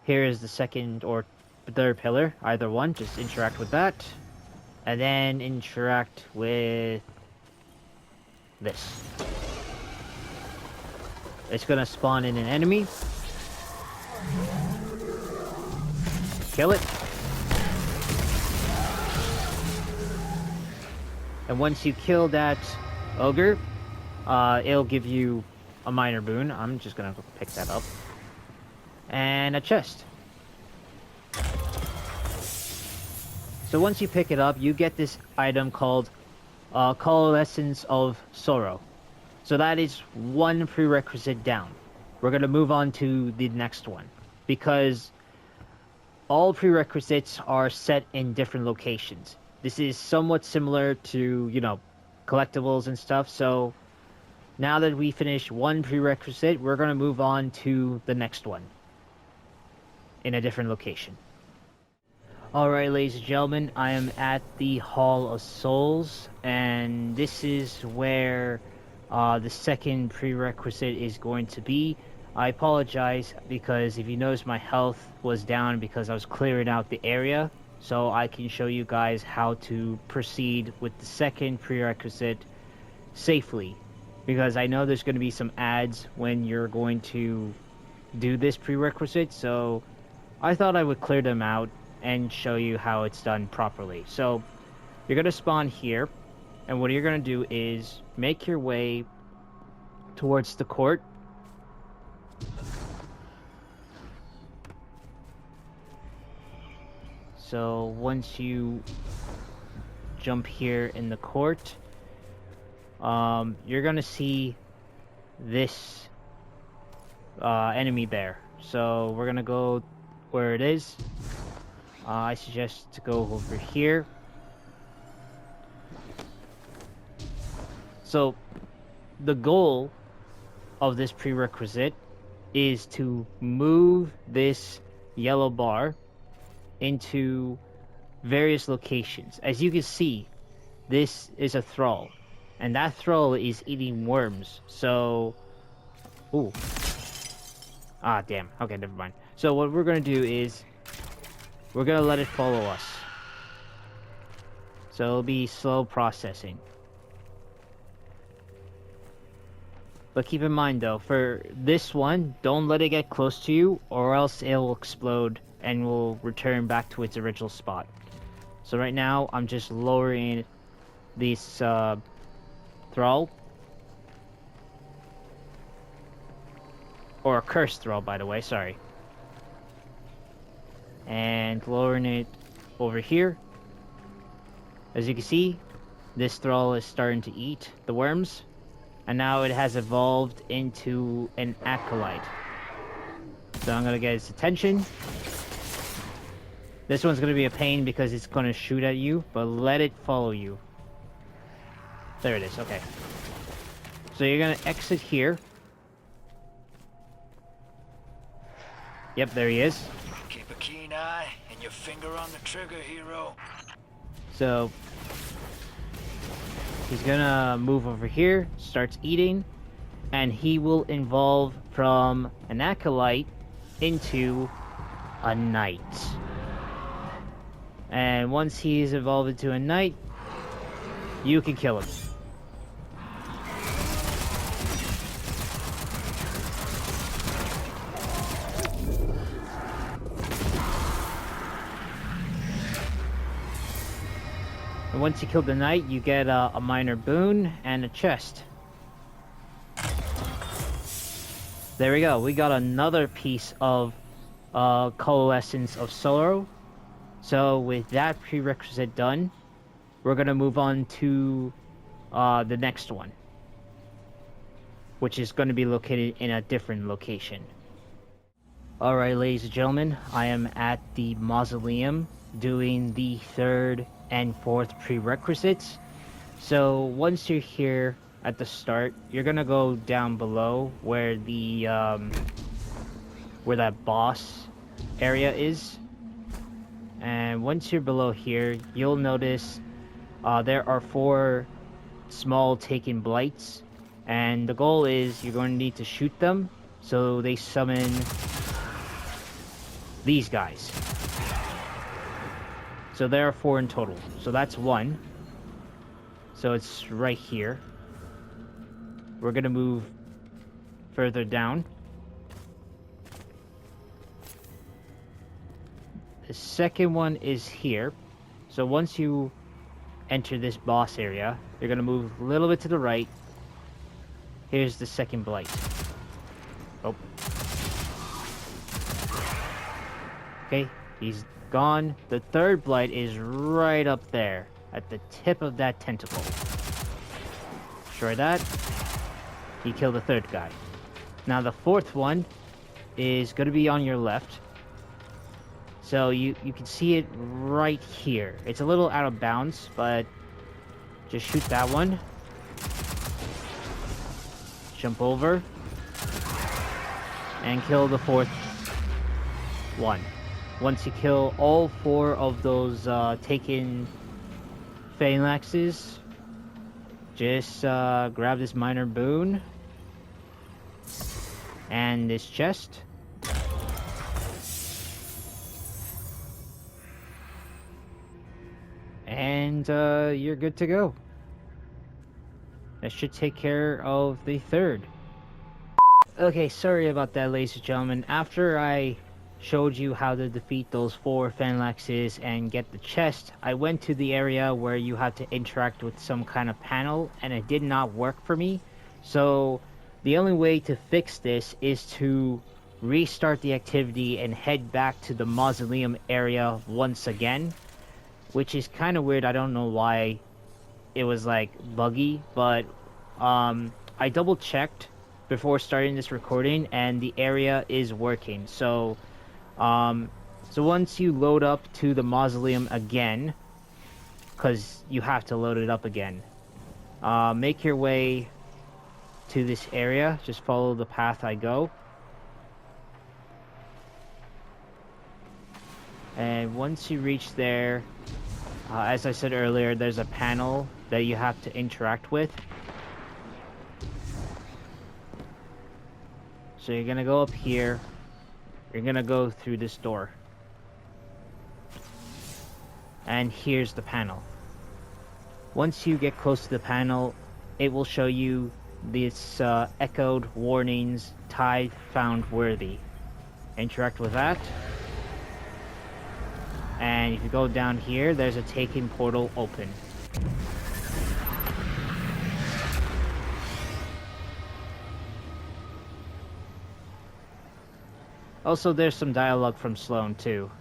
here is the second or third pillar, either one. Just interact with that. And then interact with this. It's gonna spawn in an enemy. Kill it. And once you kill that ogre, it'll give you a minor boon. I'm just gonna pick that up. And a chest. So once you pick it up, you get this item called Coalescence of Sorrow. So that is one prerequisite down. We're going to move on to the next one, because all prerequisites are set in different locations. This is somewhat similar to, you know, collectibles and stuff. So now that we finish one prerequisite, we're going to move on to the next one in a different location. Alright, ladies and gentlemen, I am at the Hall of Souls, and this is where the second prerequisite is going to be. I apologize, because if you notice, my health was down because I was clearing out the area, so I can show you guys how to proceed with the second prerequisite safely, because I know there's going to be some ads when you're going to do this prerequisite, so I thought I would clear them out and show you how it's done properly. So you're going to spawn here, and what you're going to do is make your way towards the court. So once you jump here in the court, you're going to see this enemy there. So we're going to go where it is. I suggest to go over here. So the goal of this prerequisite is to move this yellow bar into various locations. As you can see, this is a thrall, and that thrall is eating worms. So, ooh, damn. Okay, never mind. So what we're gonna do is we're gonna let it follow us. So it'll be slow processing. But keep in mind though, for this one, don't let it get close to you, or else it'll explode and will return back to its original spot. So right now, I'm just lowering this thrall. Or a cursed thrall, by the way, sorry. And lowering it over here. As you can see, this thrall is starting to eat the worms. And now it has evolved into an acolyte. So I'm gonna get its attention. This one's gonna be a pain because it's gonna shoot at you, but let it follow you. There it is, okay. So you're gonna exit here. Yep, there he is. Keep a keen eye and your finger on the trigger, hero. So he's gonna move over here, starts eating, and he will evolve from an acolyte into a knight. And once he's evolved into a knight, you can kill him. And once you kill the knight, you get a minor boon and a chest. There we go. We got another piece of Coalescence of Sorrow. So with that prerequisite done, we're going to move on to the next one, which is going to be located in a different location. Alright, ladies and gentlemen, I am at the mausoleum doing the third and fourth prerequisites. So once you're here at the start, you're gonna go down below where the where that boss area is, and once you're below here, you'll notice there are 4 small taken blights, and the goal is you're going to need to shoot them so they summon these guys. So there are 4 in total. So that's 1. So it's right here. We're gonna move further down. The second one is here. So once you enter this boss area, you're gonna move a little bit to the right. Here's the second blight. Oh. Okay, he's gone. The third blight is right up there at the tip of that tentacle. destroy that, you kill the third guy. Now the fourth one is going to be on your left. So you can see it right here. It's a little out of bounds, but just shoot that one. Jump over. And kill the fourth one. Once you kill all 4 of those taken phalanxes, just grab this minor boon and this chest. And you're good to go. That should take care of the third. Okay, sorry about that, ladies and gentlemen. After I showed you how to defeat those 4 phalanxes and get the chest, I went to the area where you have to interact with some kind of panel, and it did not work for me. So the only way to fix this is to restart the activity and head back to the mausoleum area once again, which is kind of weird. I don't know why it was like buggy, but I double checked before starting this recording and the area is working. So once you load up to the mausoleum again, because you have to load it up again, make your way to this area. Just follow the path I go, and once you reach there, as I said earlier, there's a panel that you have to interact with. So you're gonna go up here, you're gonna go through this door, and here's the panel. Once you get close to the panel, it will show you this echoed warnings, tithe found worthy. Interact with that, and if you go down here, there's a taken portal open. Also, there's some dialogue from Sloan too.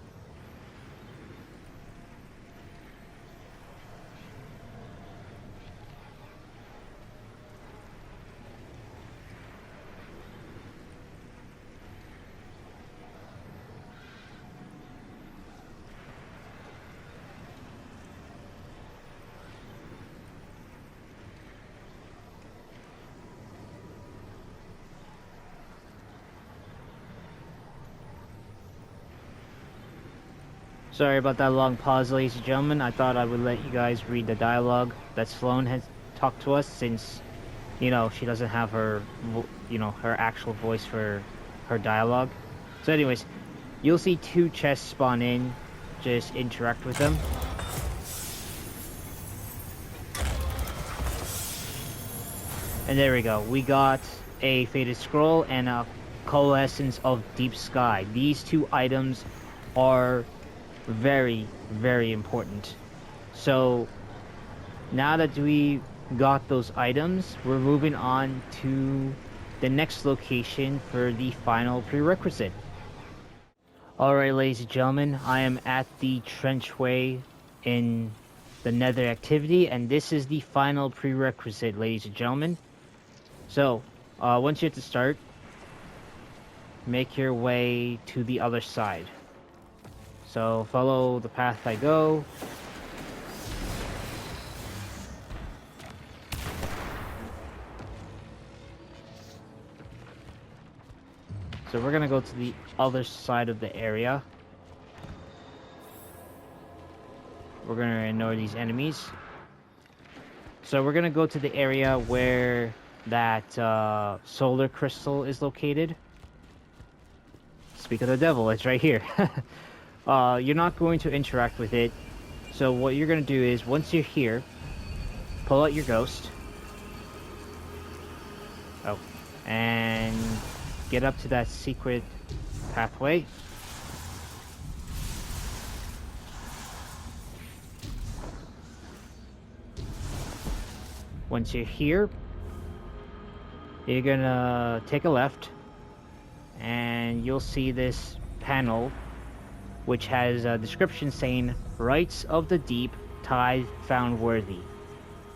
Sorry about that long pause, ladies and gentlemen. I thought I would let you guys read the dialogue that Sloan has talked to us, since, you know, she doesn't have her, her actual voice for her dialogue. So anyways, you'll see 2 chests spawn in. Just interact with them. And there we go. We got a Faded Scroll and a Coalescence of Deep Sky. These 2 items are very, very important. So now that we got those items, we're moving on to the next location for the final prerequisite. Alright, ladies and gentlemen, I am at the Trenchway in the Nether activity, and this is the final prerequisite, ladies and gentlemen. So once you hit the start, make your way to the other side. So follow the path I go. So we're gonna go to the other side of the area. We're gonna ignore these enemies. So we're gonna go to the area where that solar crystal is located. Speak of the devil, it's right here. You're not going to interact with it. So what you're going to do is, once you're here, pull out your ghost. Oh. And get up to that secret pathway. Once you're here, you're going to take a left. And you'll see this panel, which has a description saying, Rights of the Deep, Tithe Found Worthy.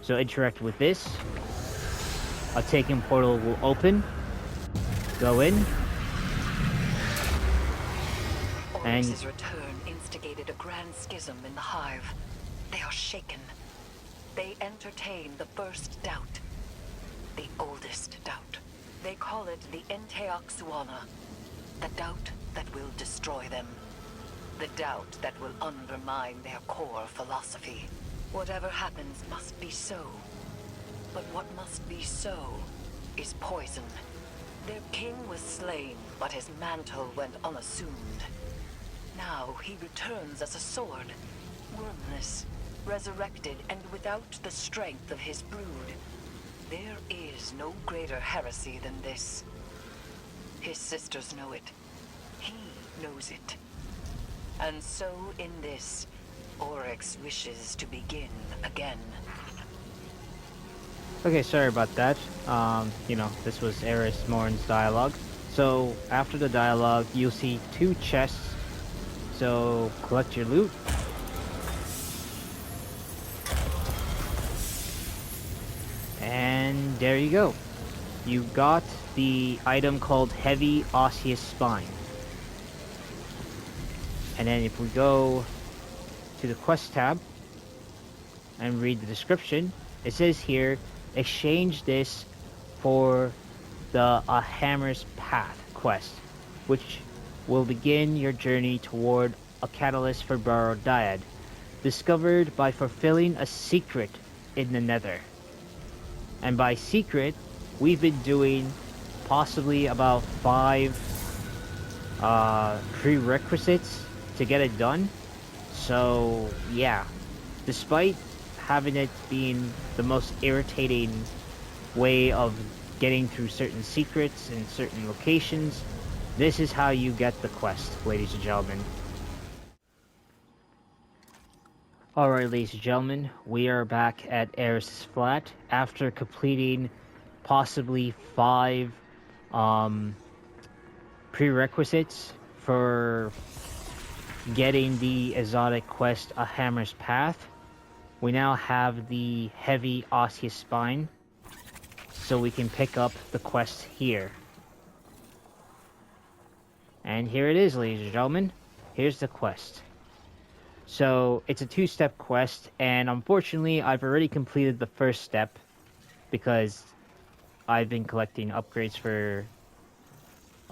So interact with this. a taken portal will open. Go in. And Oryx's return instigated a grand schism in the hive. They are shaken. They entertain the first doubt. The oldest doubt. They call it the Enteoxuana. The doubt that will destroy them. The doubt that will undermine their core philosophy. Whatever happens must be so. But what must be so is poison. Their king was slain, but his mantle went unassumed. Now he returns as a sword, wormless, resurrected, and without the strength of his brood. There is no greater heresy than this. His sisters know it. He knows it. And so in this, Oryx wishes to begin again. okay, sorry about that. This was Eris Morn's dialogue. So after the dialogue, you'll see 2 chests. So collect your loot. And there you go. You got the item called Heavy Osseous Spine. And then if we go to the quest tab and read the description, it says here, exchange this for the A Hammer's Path quest, which will begin your journey toward a catalyst for Barrow-Dyad, discovered by fulfilling a secret in the Nether. And by secret, we've been doing possibly about 5 prerequisites to get it done. So yeah, despite having it being the most irritating way of getting through certain secrets in certain locations, this is how you get the quest, ladies and gentlemen. Alright, ladies and gentlemen, we are back at Eris' flat after completing possibly 5 prerequisites for getting the exotic quest A Hammer's Path. We now have the Heavy Osseous Spine, so we can pick up the quest here. And here it is, ladies and gentlemen. Here's the quest. So it's a 2-step quest, and unfortunately I've already completed the first step because I've been collecting upgrades for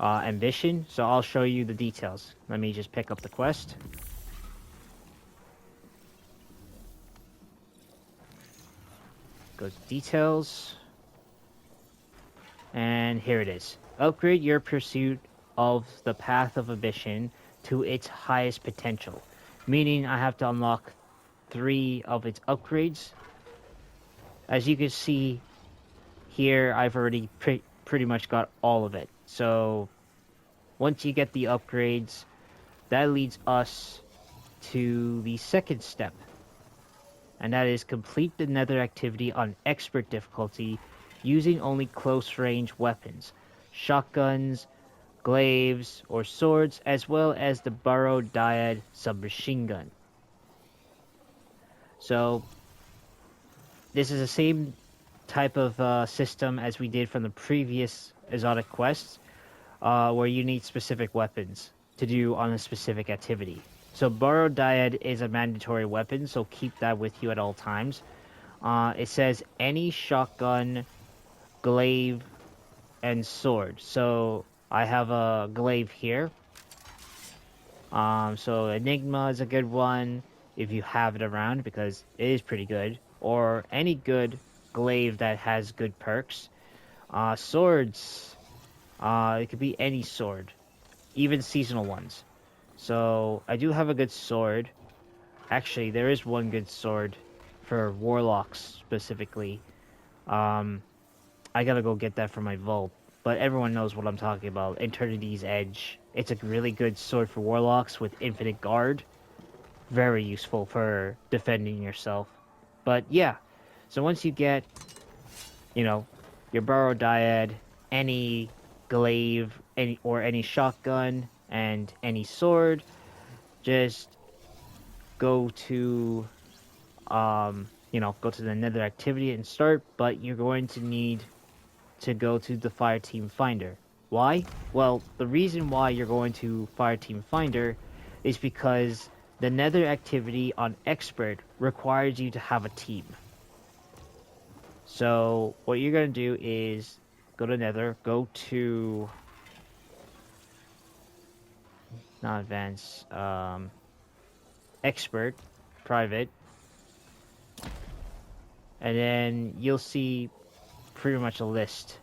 ambition. So I'll show you the details. Let me just pick up the quest. Go to details. And here it is. Upgrade your pursuit of the Path of Ambition to its highest potential. Meaning I have to unlock 3 of its upgrades. As you can see here, I've already pretty much got all of it. So once you get the upgrades, that leads us to the second step. And that is complete the Nether activity on expert difficulty using only close range weapons, shotguns, glaives, or swords, as well as the Barrow-Dyad submachine gun. So this is the same type of system as we did from the previous exotic quests, where you need specific weapons to do on a specific activity. So Barrow-Dyad is a mandatory weapon, so keep that with you at all times. It says any shotgun, glaive, and sword. So I have a glaive here. So Enigma is a good one if you have it around, because it is pretty good. Or any good glaive that has good perks. Swords. It could be any sword. Even seasonal ones. So I do have a good sword. Actually, there is one good sword for warlocks specifically. I gotta go get that from my vault. But everyone knows what I'm talking about. Eternity's Edge. It's a really good sword for warlocks with infinite guard. Very useful for defending yourself. But yeah, so once you get, your Barrow-Dyad, any glaive, any shotgun, and any sword, just go to, go to the Nether activity and start. But you're going to need to go to the Fireteam Finder. Why? Well, the reason why you're going to Fireteam Finder is because the Nether activity on Expert requires you to have a team. So what you're going to do is go to Nether, go to not Advanced, Expert, Private, and then you'll see pretty much a list.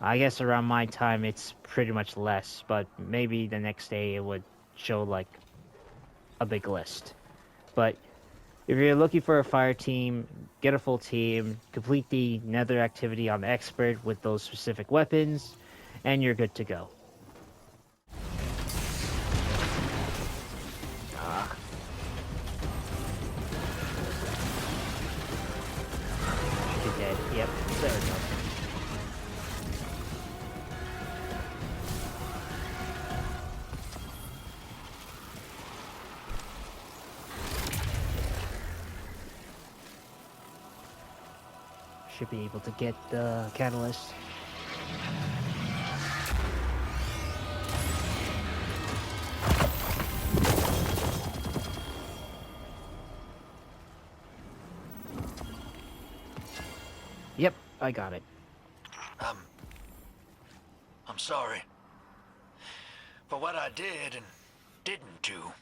I guess around my time it's pretty much less, but maybe the next day it would show like a big list. But if you're looking for a fire team, get a full team, complete the Nether activity on the Expert with those specific weapons, and you're good to go. She's dead. Yep, there we go. Should be able to get the catalyst. Yep, I got it. I'm sorry for what I did and didn't do.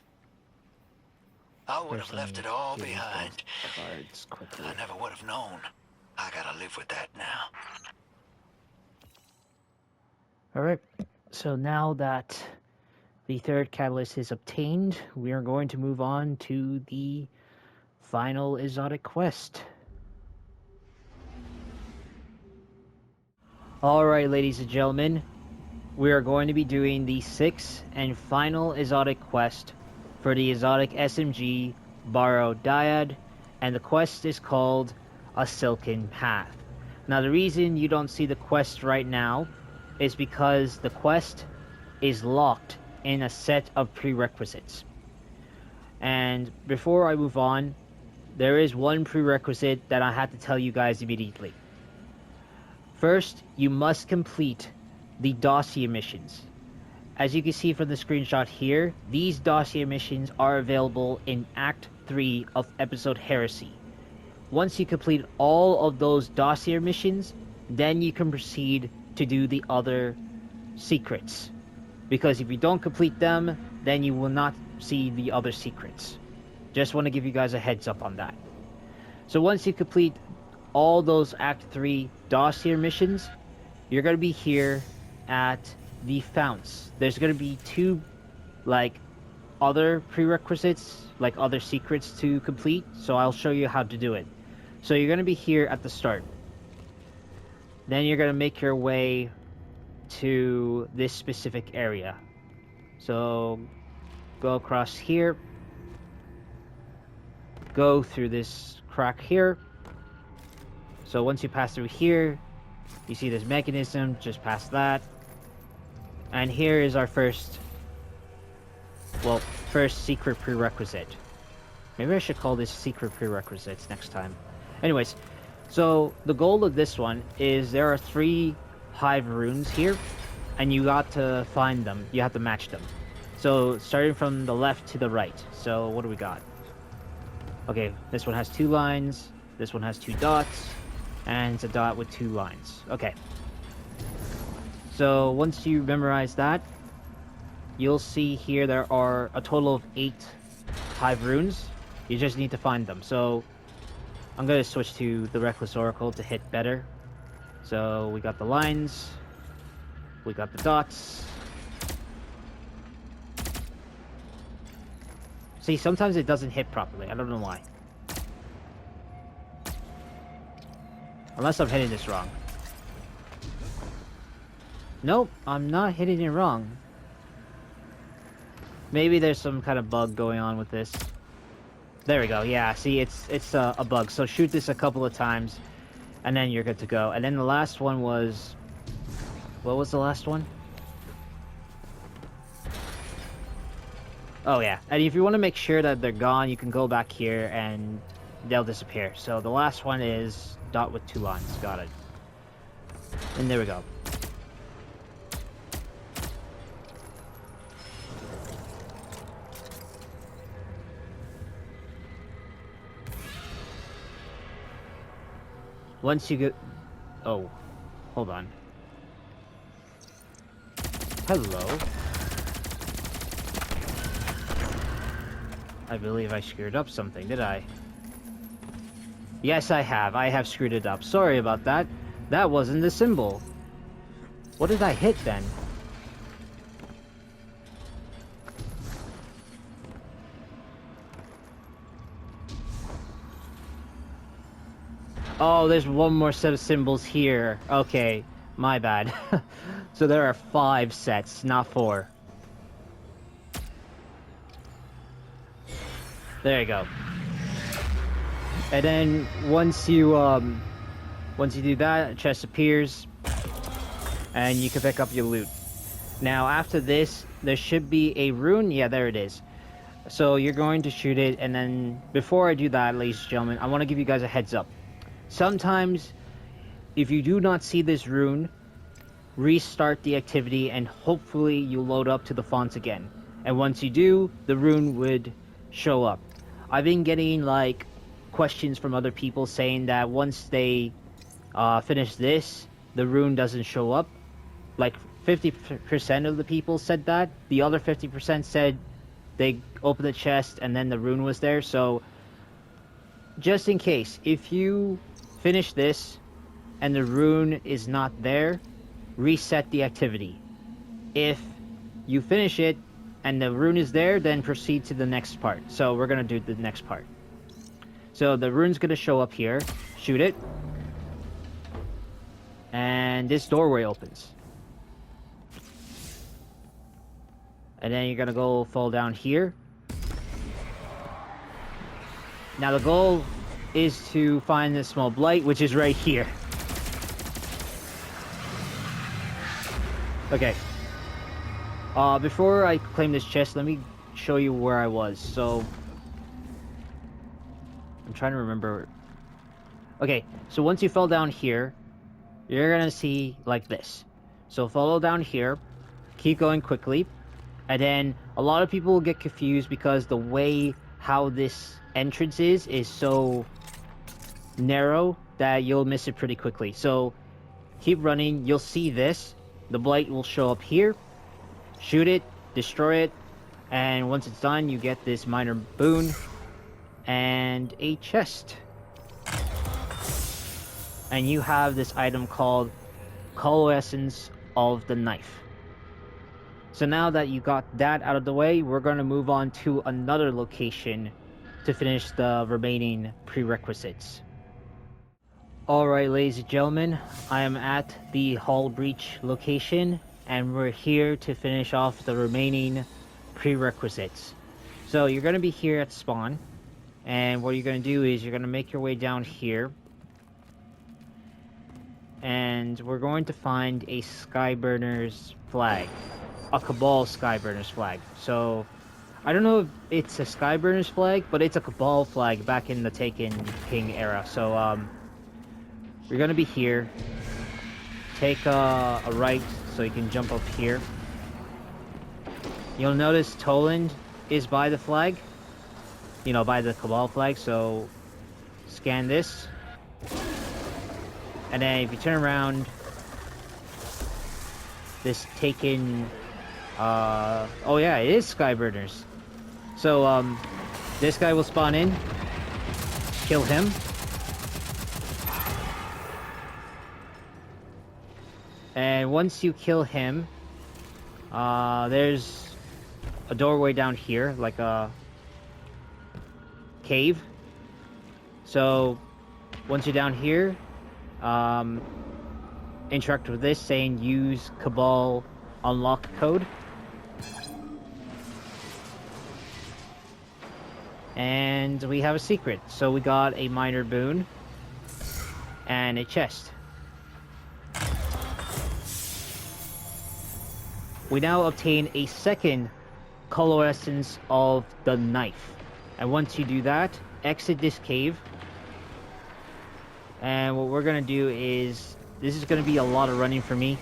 I would have left it all behind. Cards quickly. I never would have known. I gotta live with that now. Alright, so now that the third catalyst is obtained, we are going to move on to the final exotic quest. Alright, ladies and gentlemen, we are going to be doing the sixth and final exotic quest for the exotic SMG Barrow-Dyad, and the quest is called a Silken Path. Now the reason you don't see the quest right now is because the quest is locked in a set of prerequisites. And before I move on, there is one prerequisite that I have to tell you guys immediately. First, you must complete the dossier missions. As you can see from the screenshot here, these dossier missions are available in Act 3 of episode Heresy. Once you complete all of those dossier missions, then you can proceed to do the other secrets. Because if you don't complete them, then you will not see the other secrets. Just want to give you guys a heads up on that. So once you complete all those Act 3 dossier missions, you're going to be here at the founts. There's going to be two, other prerequisites, other secrets to complete, so I'll show you how to do it. So you're going to be here at the start. Then you're going to make your way to this specific area. So go across here. Go through this crack here. So once you pass through here, you see this mechanism, just past that. And here is our first secret prerequisite. Maybe I should call this secret prerequisites next time. Anyways, so the goal of this one is there are 3 hive runes here, and you got to find them. You have to match them. So starting from the left to the right. So what do we got? Okay, this one has 2 lines, this one has 2 dots, and it's a dot with 2 lines. Okay. So once you memorize that, you'll see here there are a total of 8 hive runes. You just need to find them. So I'm going to switch to the Reckless Oracle to hit better. So we got the lines, we got the dots. See, sometimes it doesn't hit properly. I don't know why. Unless I'm hitting this wrong. Nope, I'm not hitting it wrong. Maybe there's some kind of bug going on with this. There we go. Yeah, see, it's a bug. So shoot this a couple of times, and then you're good to go. And then the last one was... What was the last one? Oh, yeah. And if you want to make sure that they're gone, you can go back here, and they'll disappear. So the last one is dot with 2 lines. Got it. And there we go. Once you get... Oh, hold on. Hello. I believe I screwed up something, did I? Yes, I have. I have screwed it up. Sorry about that. That wasn't the symbol. What did I hit then? Oh, there's one more set of symbols here. Okay, my bad. So there are 5 sets, not 4. There you go. And then once you do that, a chest appears, and you can pick up your loot. Now after this, there should be a rune. Yeah, there it is. So you're going to shoot it, and then before I do that, ladies and gentlemen, I want to give you guys a heads up. Sometimes, if you do not see this rune, restart the activity and hopefully you load up to the fonts again. And once you do, the rune would show up. I've been getting like questions from other people saying that once they finish this, the rune doesn't show up. Like 50% of the people said that. The other 50% said they opened the chest and then the rune was there. So just in case, if you finish this and the rune is not there, reset the activity. If you finish it and the rune is there, then proceed to the next part. So we're gonna do the next part. So the rune's gonna show up here. Shoot it. And this doorway opens. And then you're gonna go fall down here. Now the goal is to find this small blight, which is right here. Okay. Before I claim this chest, let me show you where I was. So I'm trying to remember. Okay, so once you fell down here, you're gonna see like this. So follow down here, keep going quickly, and then a lot of people will get confused because the way how this entrance is so narrow that you'll miss it pretty quickly. So keep running, you'll see this. The blight will show up here. Shoot it, destroy it, and once it's done, you get this minor boon and a chest. And you have this item called Coalescence of the Knife. So now that you got that out of the way, we're going to move on to another location to finish the remaining prerequisites. Alright, ladies and gentlemen, I am at the Hall Breach location, and we're here to finish off the remaining prerequisites. So you're going to be here at spawn, and what you're going to do is you're going to make your way down here, and we're going to find a Skyburner's flag, a Cabal Skyburner's flag. So I don't know if it's a Skyburner's flag, but it's a Cabal flag back in the Taken King era. So you're going to be here, take a right so you can jump up here. You'll notice Toland is by the flag, you know, by the Cabal flag, so scan this. And then if you turn around, this Taken, oh yeah, it is Skyburners. So, this guy will spawn in, kill him. And once you kill him, there's a doorway down here, like a cave. So once you're down here, interact with this saying use Cabal unlock code. And we have a secret. So we got a minor boon and a chest. We now obtain a second Coalescence of the Knife. And once you do that, exit this cave. And what we're gonna do is this is going to be a lot of running for me,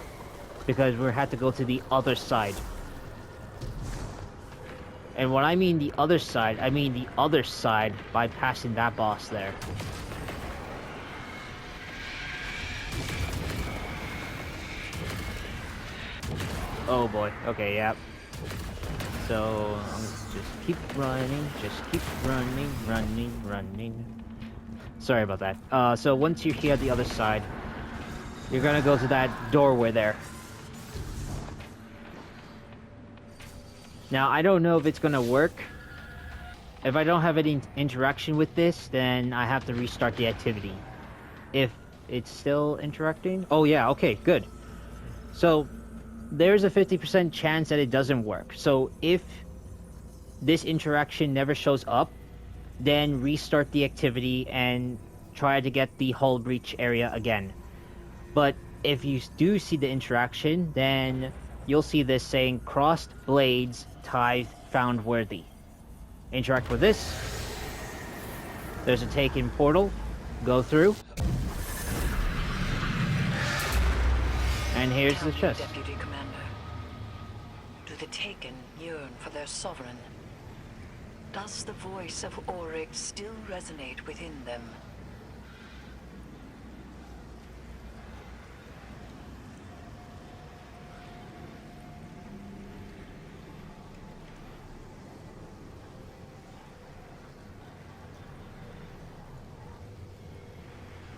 because we have to go to the other side. And when I mean the other side, I mean the other side by passing that boss there. Oh boy. Okay, yeah. So, just keep running, running. Sorry about that. So once you're here at the other side, you're gonna go to that doorway there. Now, I don't know if it's gonna work. If I don't have any interaction with this, then I have to restart the activity. If it's still interacting? Oh yeah, okay, good. So, there's a 50% chance that it doesn't work. So, if this interaction never shows up, then restart the activity and try to get the hull breach area again. But if you do see the interaction, then you'll see this saying crossed blades tithe found worthy. Interact with this. There's a taken portal. Go through. And here's the chest. Deputy Commander, do the Taken yearn for their sovereign? Does the voice of Auric still resonate within them?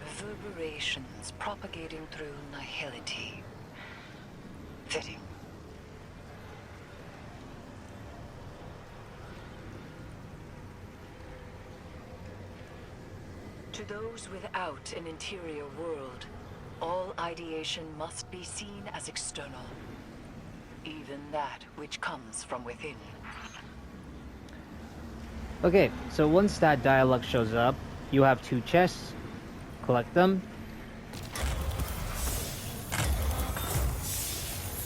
Reverberations propagating through nihility. Fitting. To those without an interior world, all ideation must be seen as external, even that which comes from within. Okay, so once that dialogue shows up, you have two chests. Collect them.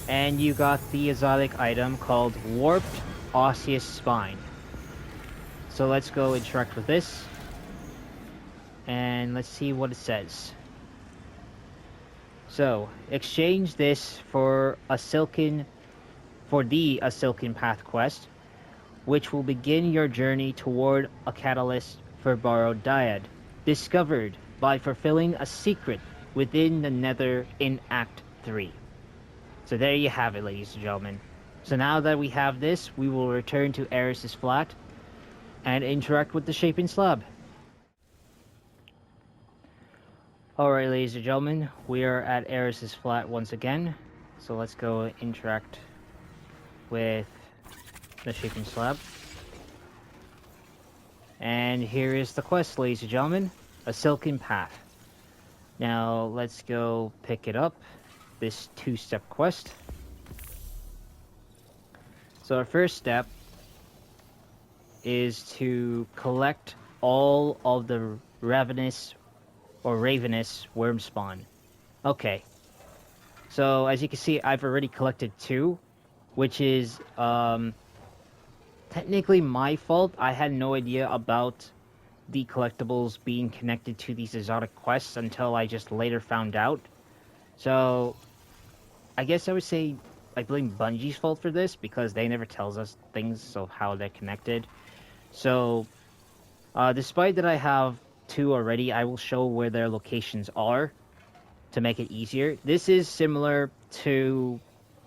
And you got the exotic item called Warped Osseous Spine. So let's go interact with this. And let's see what it says. So, exchange this for a Silken, for the A Silken Path quest, which will begin your journey toward a catalyst for Barrow-Dyad, discovered by fulfilling a secret within the Nether in Act 3. So there you have it, ladies and gentlemen. So now that we have this, we will return to Eris's flat and interact with the Shaping Slab. Alright, ladies and gentlemen, we are at Eris's flat once again. So let's go interact with the Shaping Slab. And here is the quest, ladies and gentlemen. A Silken Path. Now, let's go pick it up. This two-step quest. So our first step is to collect all of the ravenous worm spawn. Okay. So, as you can see, I've already collected 2, which is, technically my fault. I had no idea about the collectibles being connected to these exotic quests until I just later found out. So, I guess I would say I blame Bungie's fault for this, because they never tells us things of how they're connected. So, despite that I have 2 already, I will show where their locations are to make it easier. This is similar to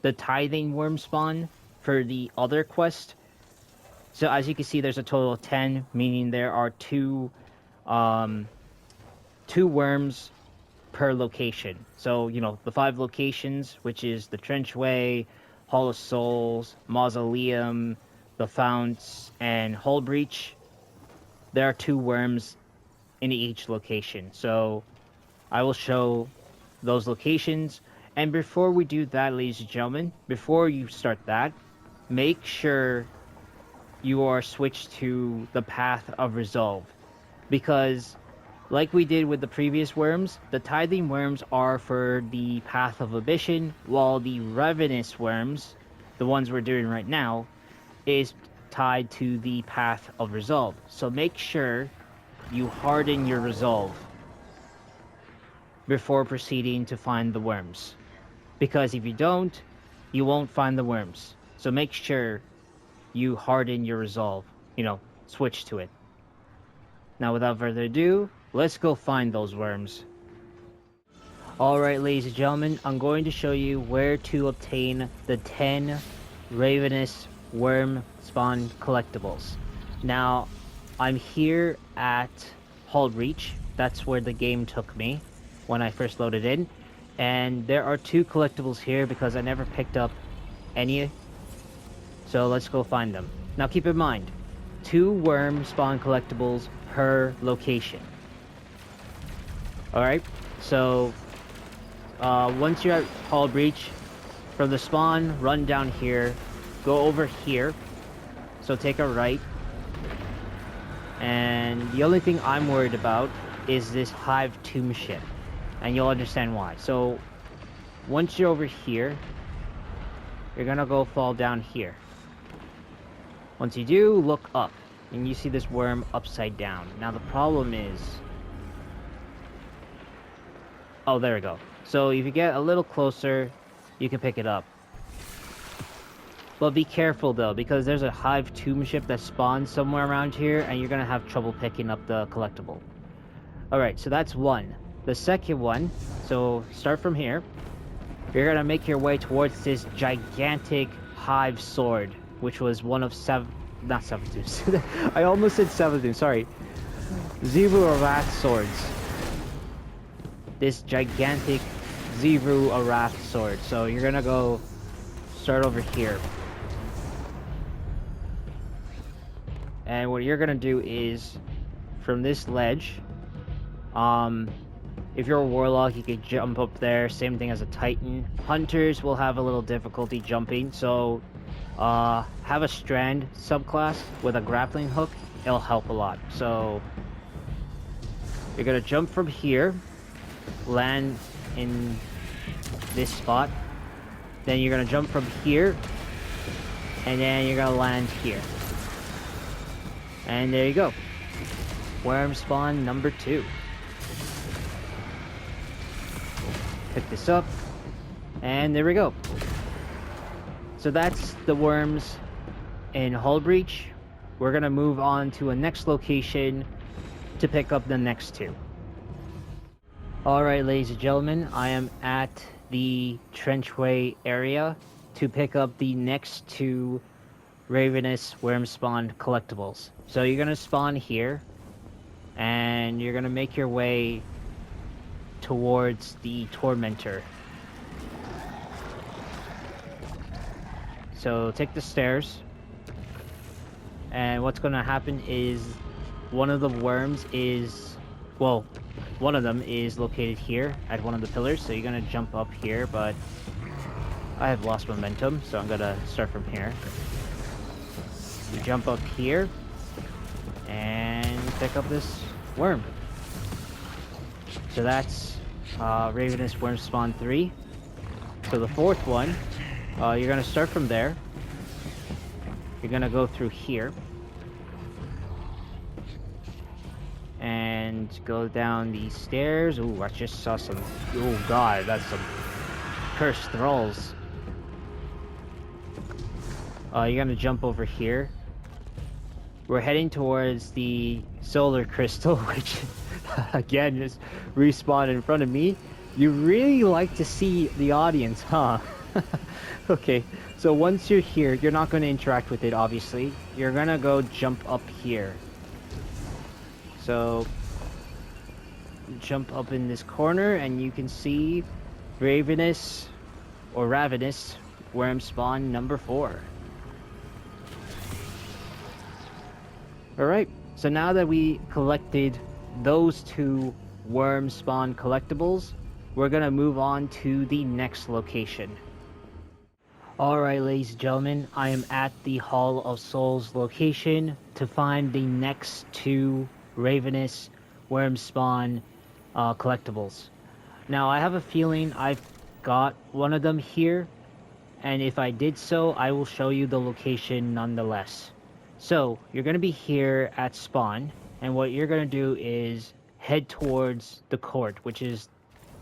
the tithing worm spawn for the other quest. So as you can see, there's a total of 10, meaning there are 2 worms per location. So, you know, the 5 locations, which is the Trenchway, Hall of Souls, Mausoleum, the Founts, and Hull Breach, there are 2 worms in each location. So I will show those locations. And before we do that, ladies and gentlemen, before you start that, make sure you are switched to the Path of Resolve, because like we did with the previous worms, the tithing worms are for the Path of Ambition, while the ravenous worms, the ones we're doing right now, is tied to the Path of Resolve. So make sure you harden your resolve. before proceeding to find the worms. Because if you don't, you won't find the worms. So make sure you harden your resolve. You know, switch to it. Now without further ado, let's go find those worms. Alright, ladies and gentlemen, I'm going to show you where to obtain the 10 Ravenous Worm Spawn collectibles. Now, I'm here at Hullbreach. That's where the game took me when I first loaded in. And there are 2 collectibles here because I never picked up any. So let's go find them. Now keep in mind, 2 worm spawn collectibles per location. Alright, so once you're at Hullbreach, from the spawn, run down here, go over here, so take a right, and the only thing I'm worried about is this Hive tomb ship, and you'll understand why. So once you're over here, you're gonna go fall down here. Once you do, look up, and you see this worm upside down. Now the problem is... oh, there we go. So if you get a little closer, you can pick it up. But be careful though, because there's a Hive tomb ship that spawns somewhere around here, and you're gonna have trouble picking up the collectible. Alright, so that's one. The second one, so start from here. You're gonna make your way towards this gigantic Hive sword, which was one of not Seven-Dooms. I almost said Seven-Dooms, sorry. Zivru Arath swords. This gigantic Zivru Arath sword. So you're gonna go start over here. And what you're gonna do is, from this ledge, if you're a warlock, you could jump up there. Same thing as a titan. Hunters will have a little difficulty jumping, so have a strand subclass with a grappling hook. It'll help a lot. So you're gonna jump from here, land in this spot, then you're gonna jump from here, and then you're gonna land here, and there you go. Worm spawn number 2. Pick this up, and there we go. So that's the worms in Hullbreach. We're gonna move on to a next location to pick up the next 2. Alright, ladies and gentlemen, I am at the Trenchway area to pick up the next 2 Ravenous Worm Spawn collectibles. So you're gonna spawn here, and you're gonna make your way towards the Tormentor. So take the stairs, and what's gonna happen is one of the worms is, well, one of them is located here at one of the pillars, so you're gonna jump up here, but I have lost momentum, so I'm gonna start from here. You jump up here, and pick up this worm. So that's Ravenous Worm Spawn 3. So the 4th one, you're gonna start from there. You're gonna go through here. And go down these stairs. Ooh, I just saw some... oh god, that's some cursed thralls. You're gonna jump over here. We're heading towards the solar crystal, which again is respawned in front of me. You really like to see the audience, huh? Okay, so once you're here, you're not going to interact with it, obviously. You're gonna go jump up here. So jump up in this corner, and you can see Ravenous or Ravenous Worm Spawn number 4. Alright, so now that we collected those 2 worm spawn collectibles, we're gonna move on to the next location. Alright, ladies and gentlemen, I am at the Hall of Souls location to find the next 2 Ravenous Worm Spawn collectibles. Now, I have a feeling I've got one of them here, and if I did so, I will show you the location nonetheless. So, you're going to be here at spawn, and what you're going to do is head towards the court, which is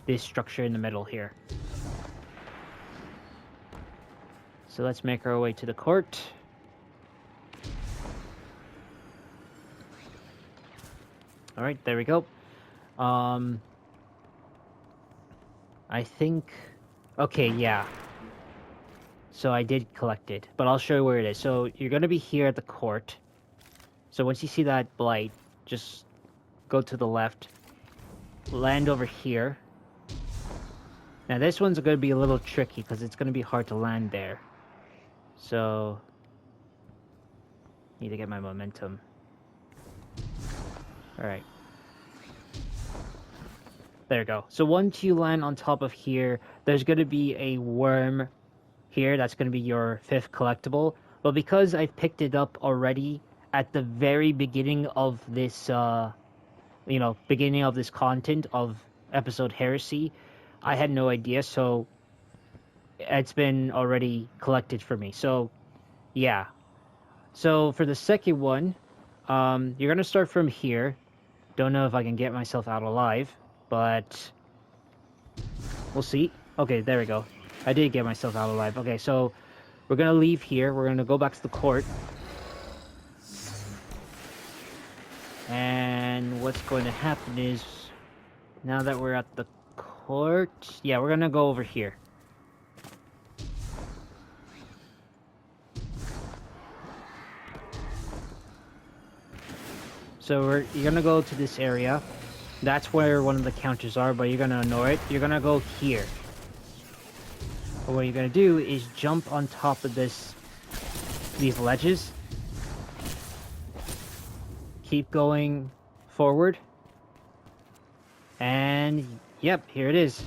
this structure in the middle here. So let's make our way to the court. Alright, there we go. I think... Okay, yeah. So I did collect it, but I'll show you where it is. So you're going to be here at the court. So once you see that blight, just go to the left. Land over here. Now this one's going to be a little tricky because it's going to be hard to land there. So... Need to get my momentum. Alright. There we go. So once you land on top of here, there's going to be a worm here. That's going to be your 5th collectible. But because I picked it up already at the very beginning of this, beginning of this content of episode Heresy, I had no idea. So it's been already collected for me. So, yeah. So for the second one, you're going to start from here. Don't know if I can get myself out alive, but we'll see. Okay, there we go. I did get myself out alive. Okay, so we're going to leave here. We're going to go back to the court. And what's going to happen is, now that we're at the court... Yeah, we're going to go over here. So you're gonna go to this area. That's where one of the counters are, but you're gonna ignore it. You're gonna go here. But what you're gonna do is jump on top of these ledges. Keep going forward. And yep, here it is.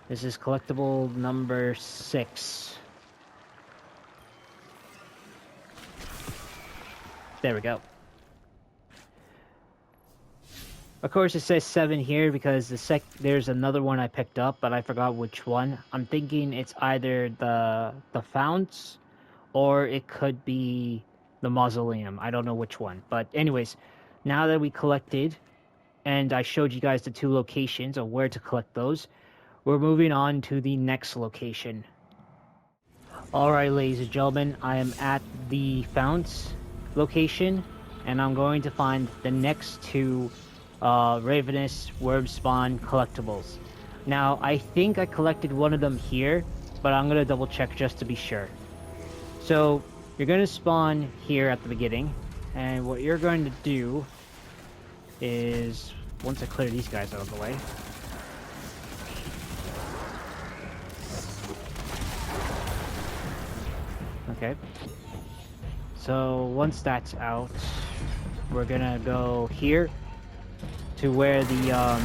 This is collectible number 6. There we go. Of course, it says 7 here because there's another one I picked up, but I forgot which one. I'm thinking it's either the founts, or it could be the mausoleum. I don't know which one. But anyways, now that we collected, and I showed you guys the 2 locations of where to collect those, we're moving on to the next location. Alright, ladies and gentlemen, I am at the founts location, and I'm going to find the next 2 Ravenous Worm Spawn collectibles. Now, I think I collected one of them here, but I'm going to double check just to be sure. So, you're going to spawn here at the beginning, and what you're going to do is, once I clear these guys out of the way, okay, so once that's out, we're going to go here to where the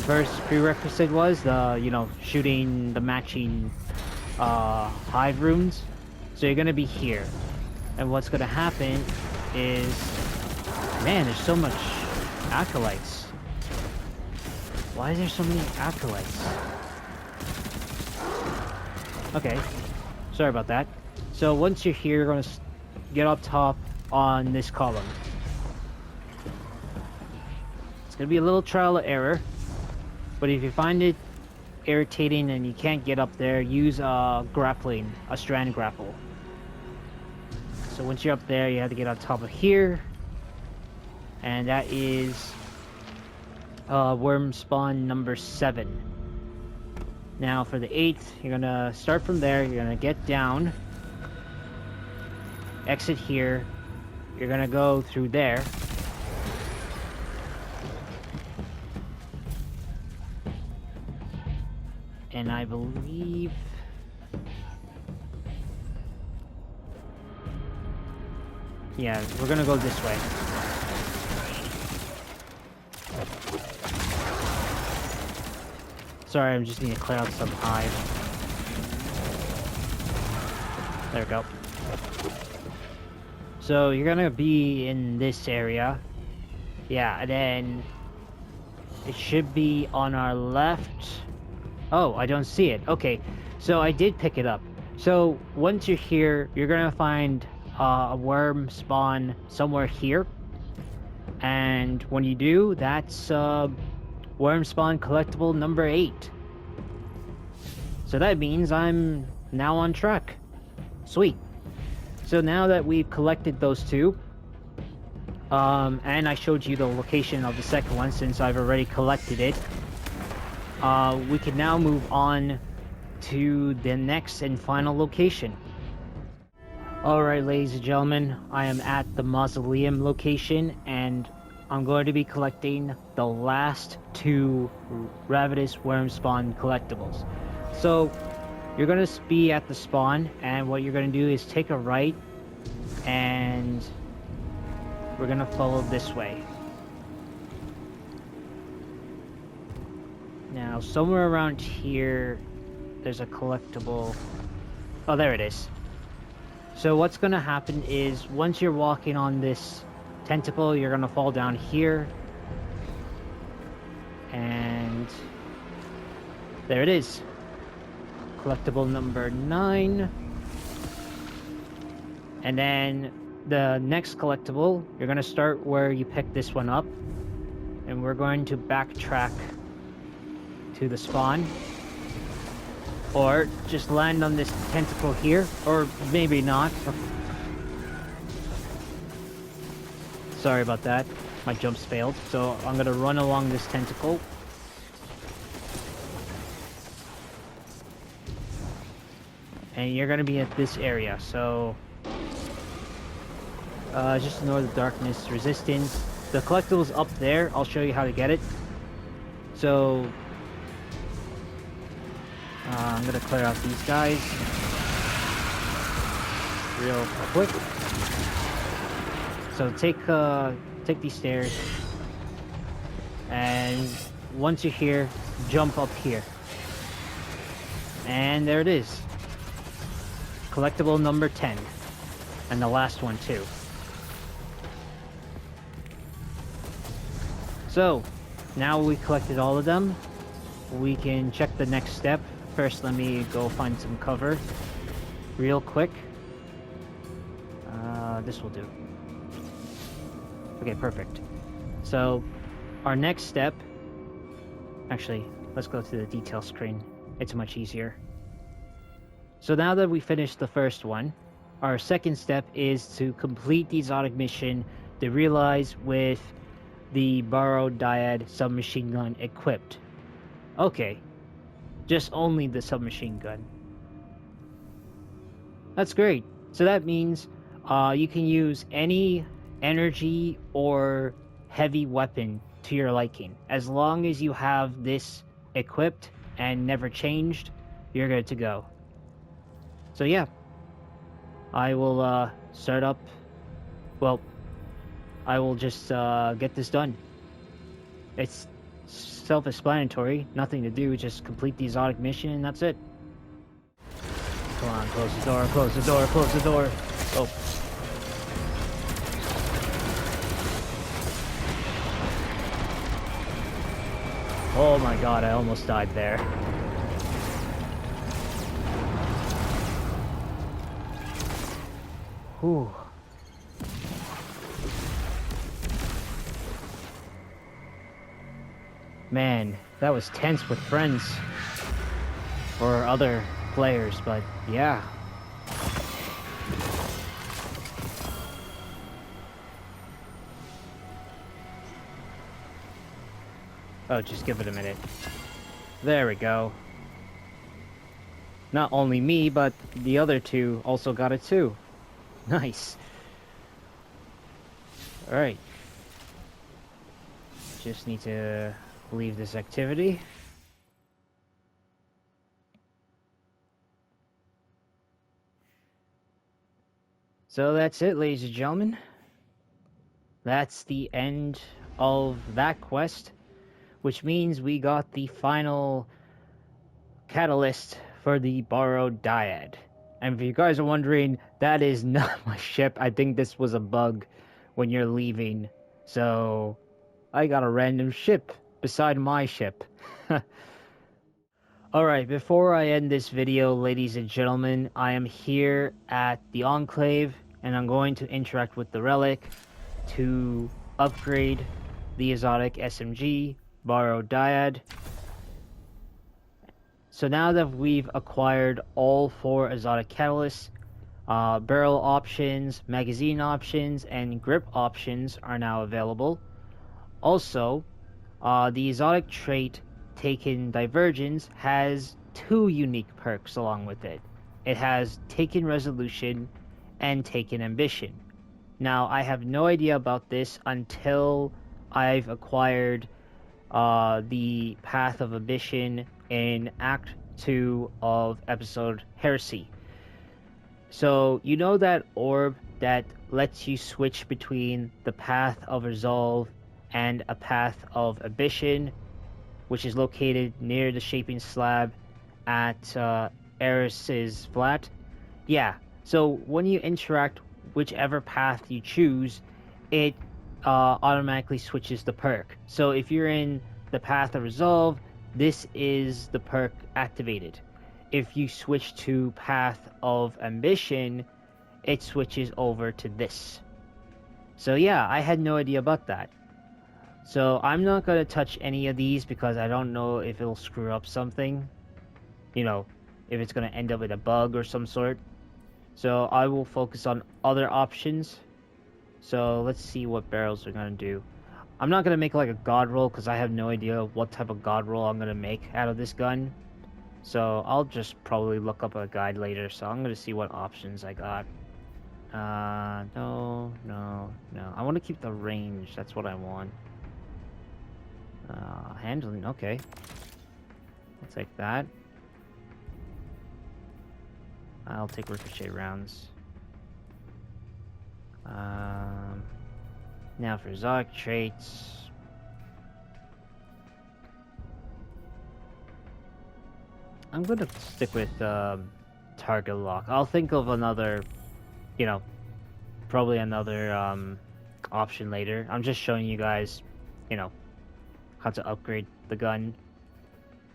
first prerequisite was, shooting the matching hive runes. So you're gonna be here, and what's gonna happen is, man, there's so much acolytes. Why is there so many acolytes? Okay, sorry about that. So once you're here, you're gonna get up top on this column. It's gonna be a little trial and error, but if you find it irritating and you can't get up there, use a strand grapple. So once you're up there, you have to get on top of here, and that is worm spawn number 7. Now for the 8th, you're gonna start from there. You're gonna get down, exit here. You're gonna go through there. And I believe... yeah, we're gonna go this way. Sorry, I just need to clear out some hive. There we go. So you're gonna be in this area. Yeah, and then it should be on our left. Oh, I don't see it. Okay, so I did pick it up. So once you're here, you're gonna find a worm spawn somewhere here, and when you do, that's Worm Spawn Collectible number 8. So that means I'm now on track. Sweet. So now that we've collected those two, and I showed you the location of the second one since I've already collected it, we can now move on to the next and final location. Alright, ladies and gentlemen, I am at the Mausoleum location, and I'm going to be collecting the last two Ravenous Worm Spawn collectibles. So, you're going to be at the spawn, and what you're going to do is take a right, and we're going to follow this way. Now, somewhere around here, there's a collectible. Oh, there it is. So what's going to happen is, once you're walking on this tentacle, you're going to fall down here. And there it is. Collectible number 9. And then the next collectible, you're going to start where you picked this one up. And we're going to backtrack to the spawn. Or just land on this tentacle here, or maybe not. Sorry about that. My jumps failed. So I'm gonna run along this tentacle. And you're gonna be at this area, so just ignore the darkness resistance. The collectible's up there. I'll show you how to get it. So I'm gonna clear out these guys real quick. So take these stairs, and once you're here, jump up here. And there it is. Collectible number 10. And the last one too. So, now we collected all of them. We can check the next step. First, let me go find some cover real quick. This will do. Okay, perfect. So, our next step... Actually, let's go to the detail screen. It's much easier. So now that we finished the first one, our second step is to complete the exotic mission, to realize with the Barrow-Dyad submachine gun equipped. Okay. Just only the submachine gun. That's great. So that means you can use any energy or heavy weapon to your liking. As long as you have this equipped and never changed, you're good to go. So yeah, I will start up. Well, I will just get this done. It's self-explanatory, nothing to do, just complete the exotic mission and that's it. Come on, close the door, close the door, close the door. Oh. Oh my god, I almost died there. Whew. Man, that was tense with friends or other players, but yeah. Oh, just give it a minute. There we go. Not only me, but the other two also got it too. Nice. Alright. Just need to leave this activity. So that's it, ladies and gentlemen. That's the end of that quest, which means we got the final catalyst for the Barrow-Dyad. And if you guys are wondering, that is not my ship. I think this was a bug when you're leaving. So I got a random ship beside my ship. Alright, before I end this video, ladies and gentlemen, I am here at the Enclave, and I'm going to interact with the relic to upgrade the Exotic SMG, Barrow-Dyad. So now that we've acquired all 4 exotic catalysts, barrel options, magazine options, and grip options are now available. Also, the exotic trait Taken Divergence has 2 unique perks along with it. It has Taken Resolution and Taken Ambition. Now, I have no idea about this until I've acquired the Path of Ambition in Act 2 of episode Heresy. So, you know that orb that lets you switch between the Path of Resolve and a Path of Ambition, which is located near the shaping slab at Eris's flat? Yeah, so when you interact whichever path you choose, it automatically switches the perk. So if you're in the Path of Resolve, this is the perk activated. If you switch to Path of Ambition, it switches over to this. So yeah, I had no idea about that. So I'm not going to touch any of these because I don't know if it'll screw up something. You know, if it's going to end up with a bug or some sort. So I will focus on other options. So let's see what barrels we're going to do. I'm not going to make like a god roll because I have no idea what type of god roll I'm going to make out of this gun. So I'll just probably look up a guide later. So I'm going to see what options I got. No. I want to keep the range. That's what I want. Handling, okay. I'll take that. I'll take ricochet rounds. Now for exotic traits. I'm gonna stick with target lock. I'll think of another, you know, probably another option later. I'm just showing you guys, you know, how to upgrade the gun.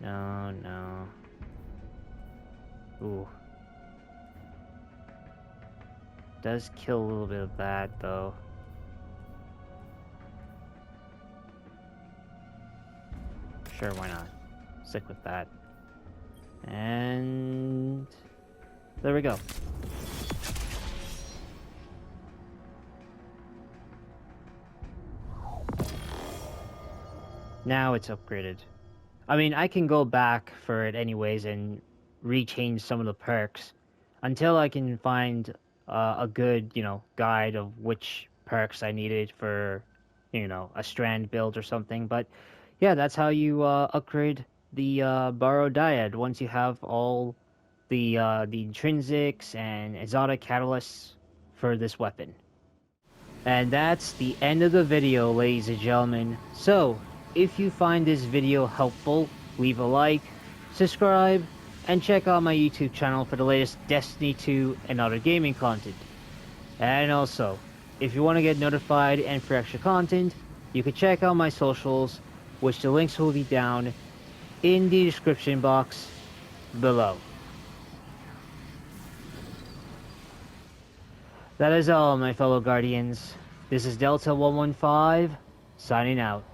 No. Ooh. Does kill a little bit of that though. Sure, why not? Stick with that. And there we go. Now it's upgraded. I mean, I can go back for it anyways and rechange some of the perks until I can find a good, you know, guide of which perks I needed for, you know, a strand build or something. But yeah, that's how you upgrade the Barrow-Dyad once you have all the intrinsics and exotic catalysts for this weapon. And that's the end of the video, ladies and gentlemen. So, if you find this video helpful, leave a like, subscribe, and check out my YouTube channel for the latest Destiny 2 and other gaming content. And also, if you want to get notified and for extra content, you can check out my socials, which the links will be down in the description box below. That is all, my fellow Guardians. This is Delta 115, signing out.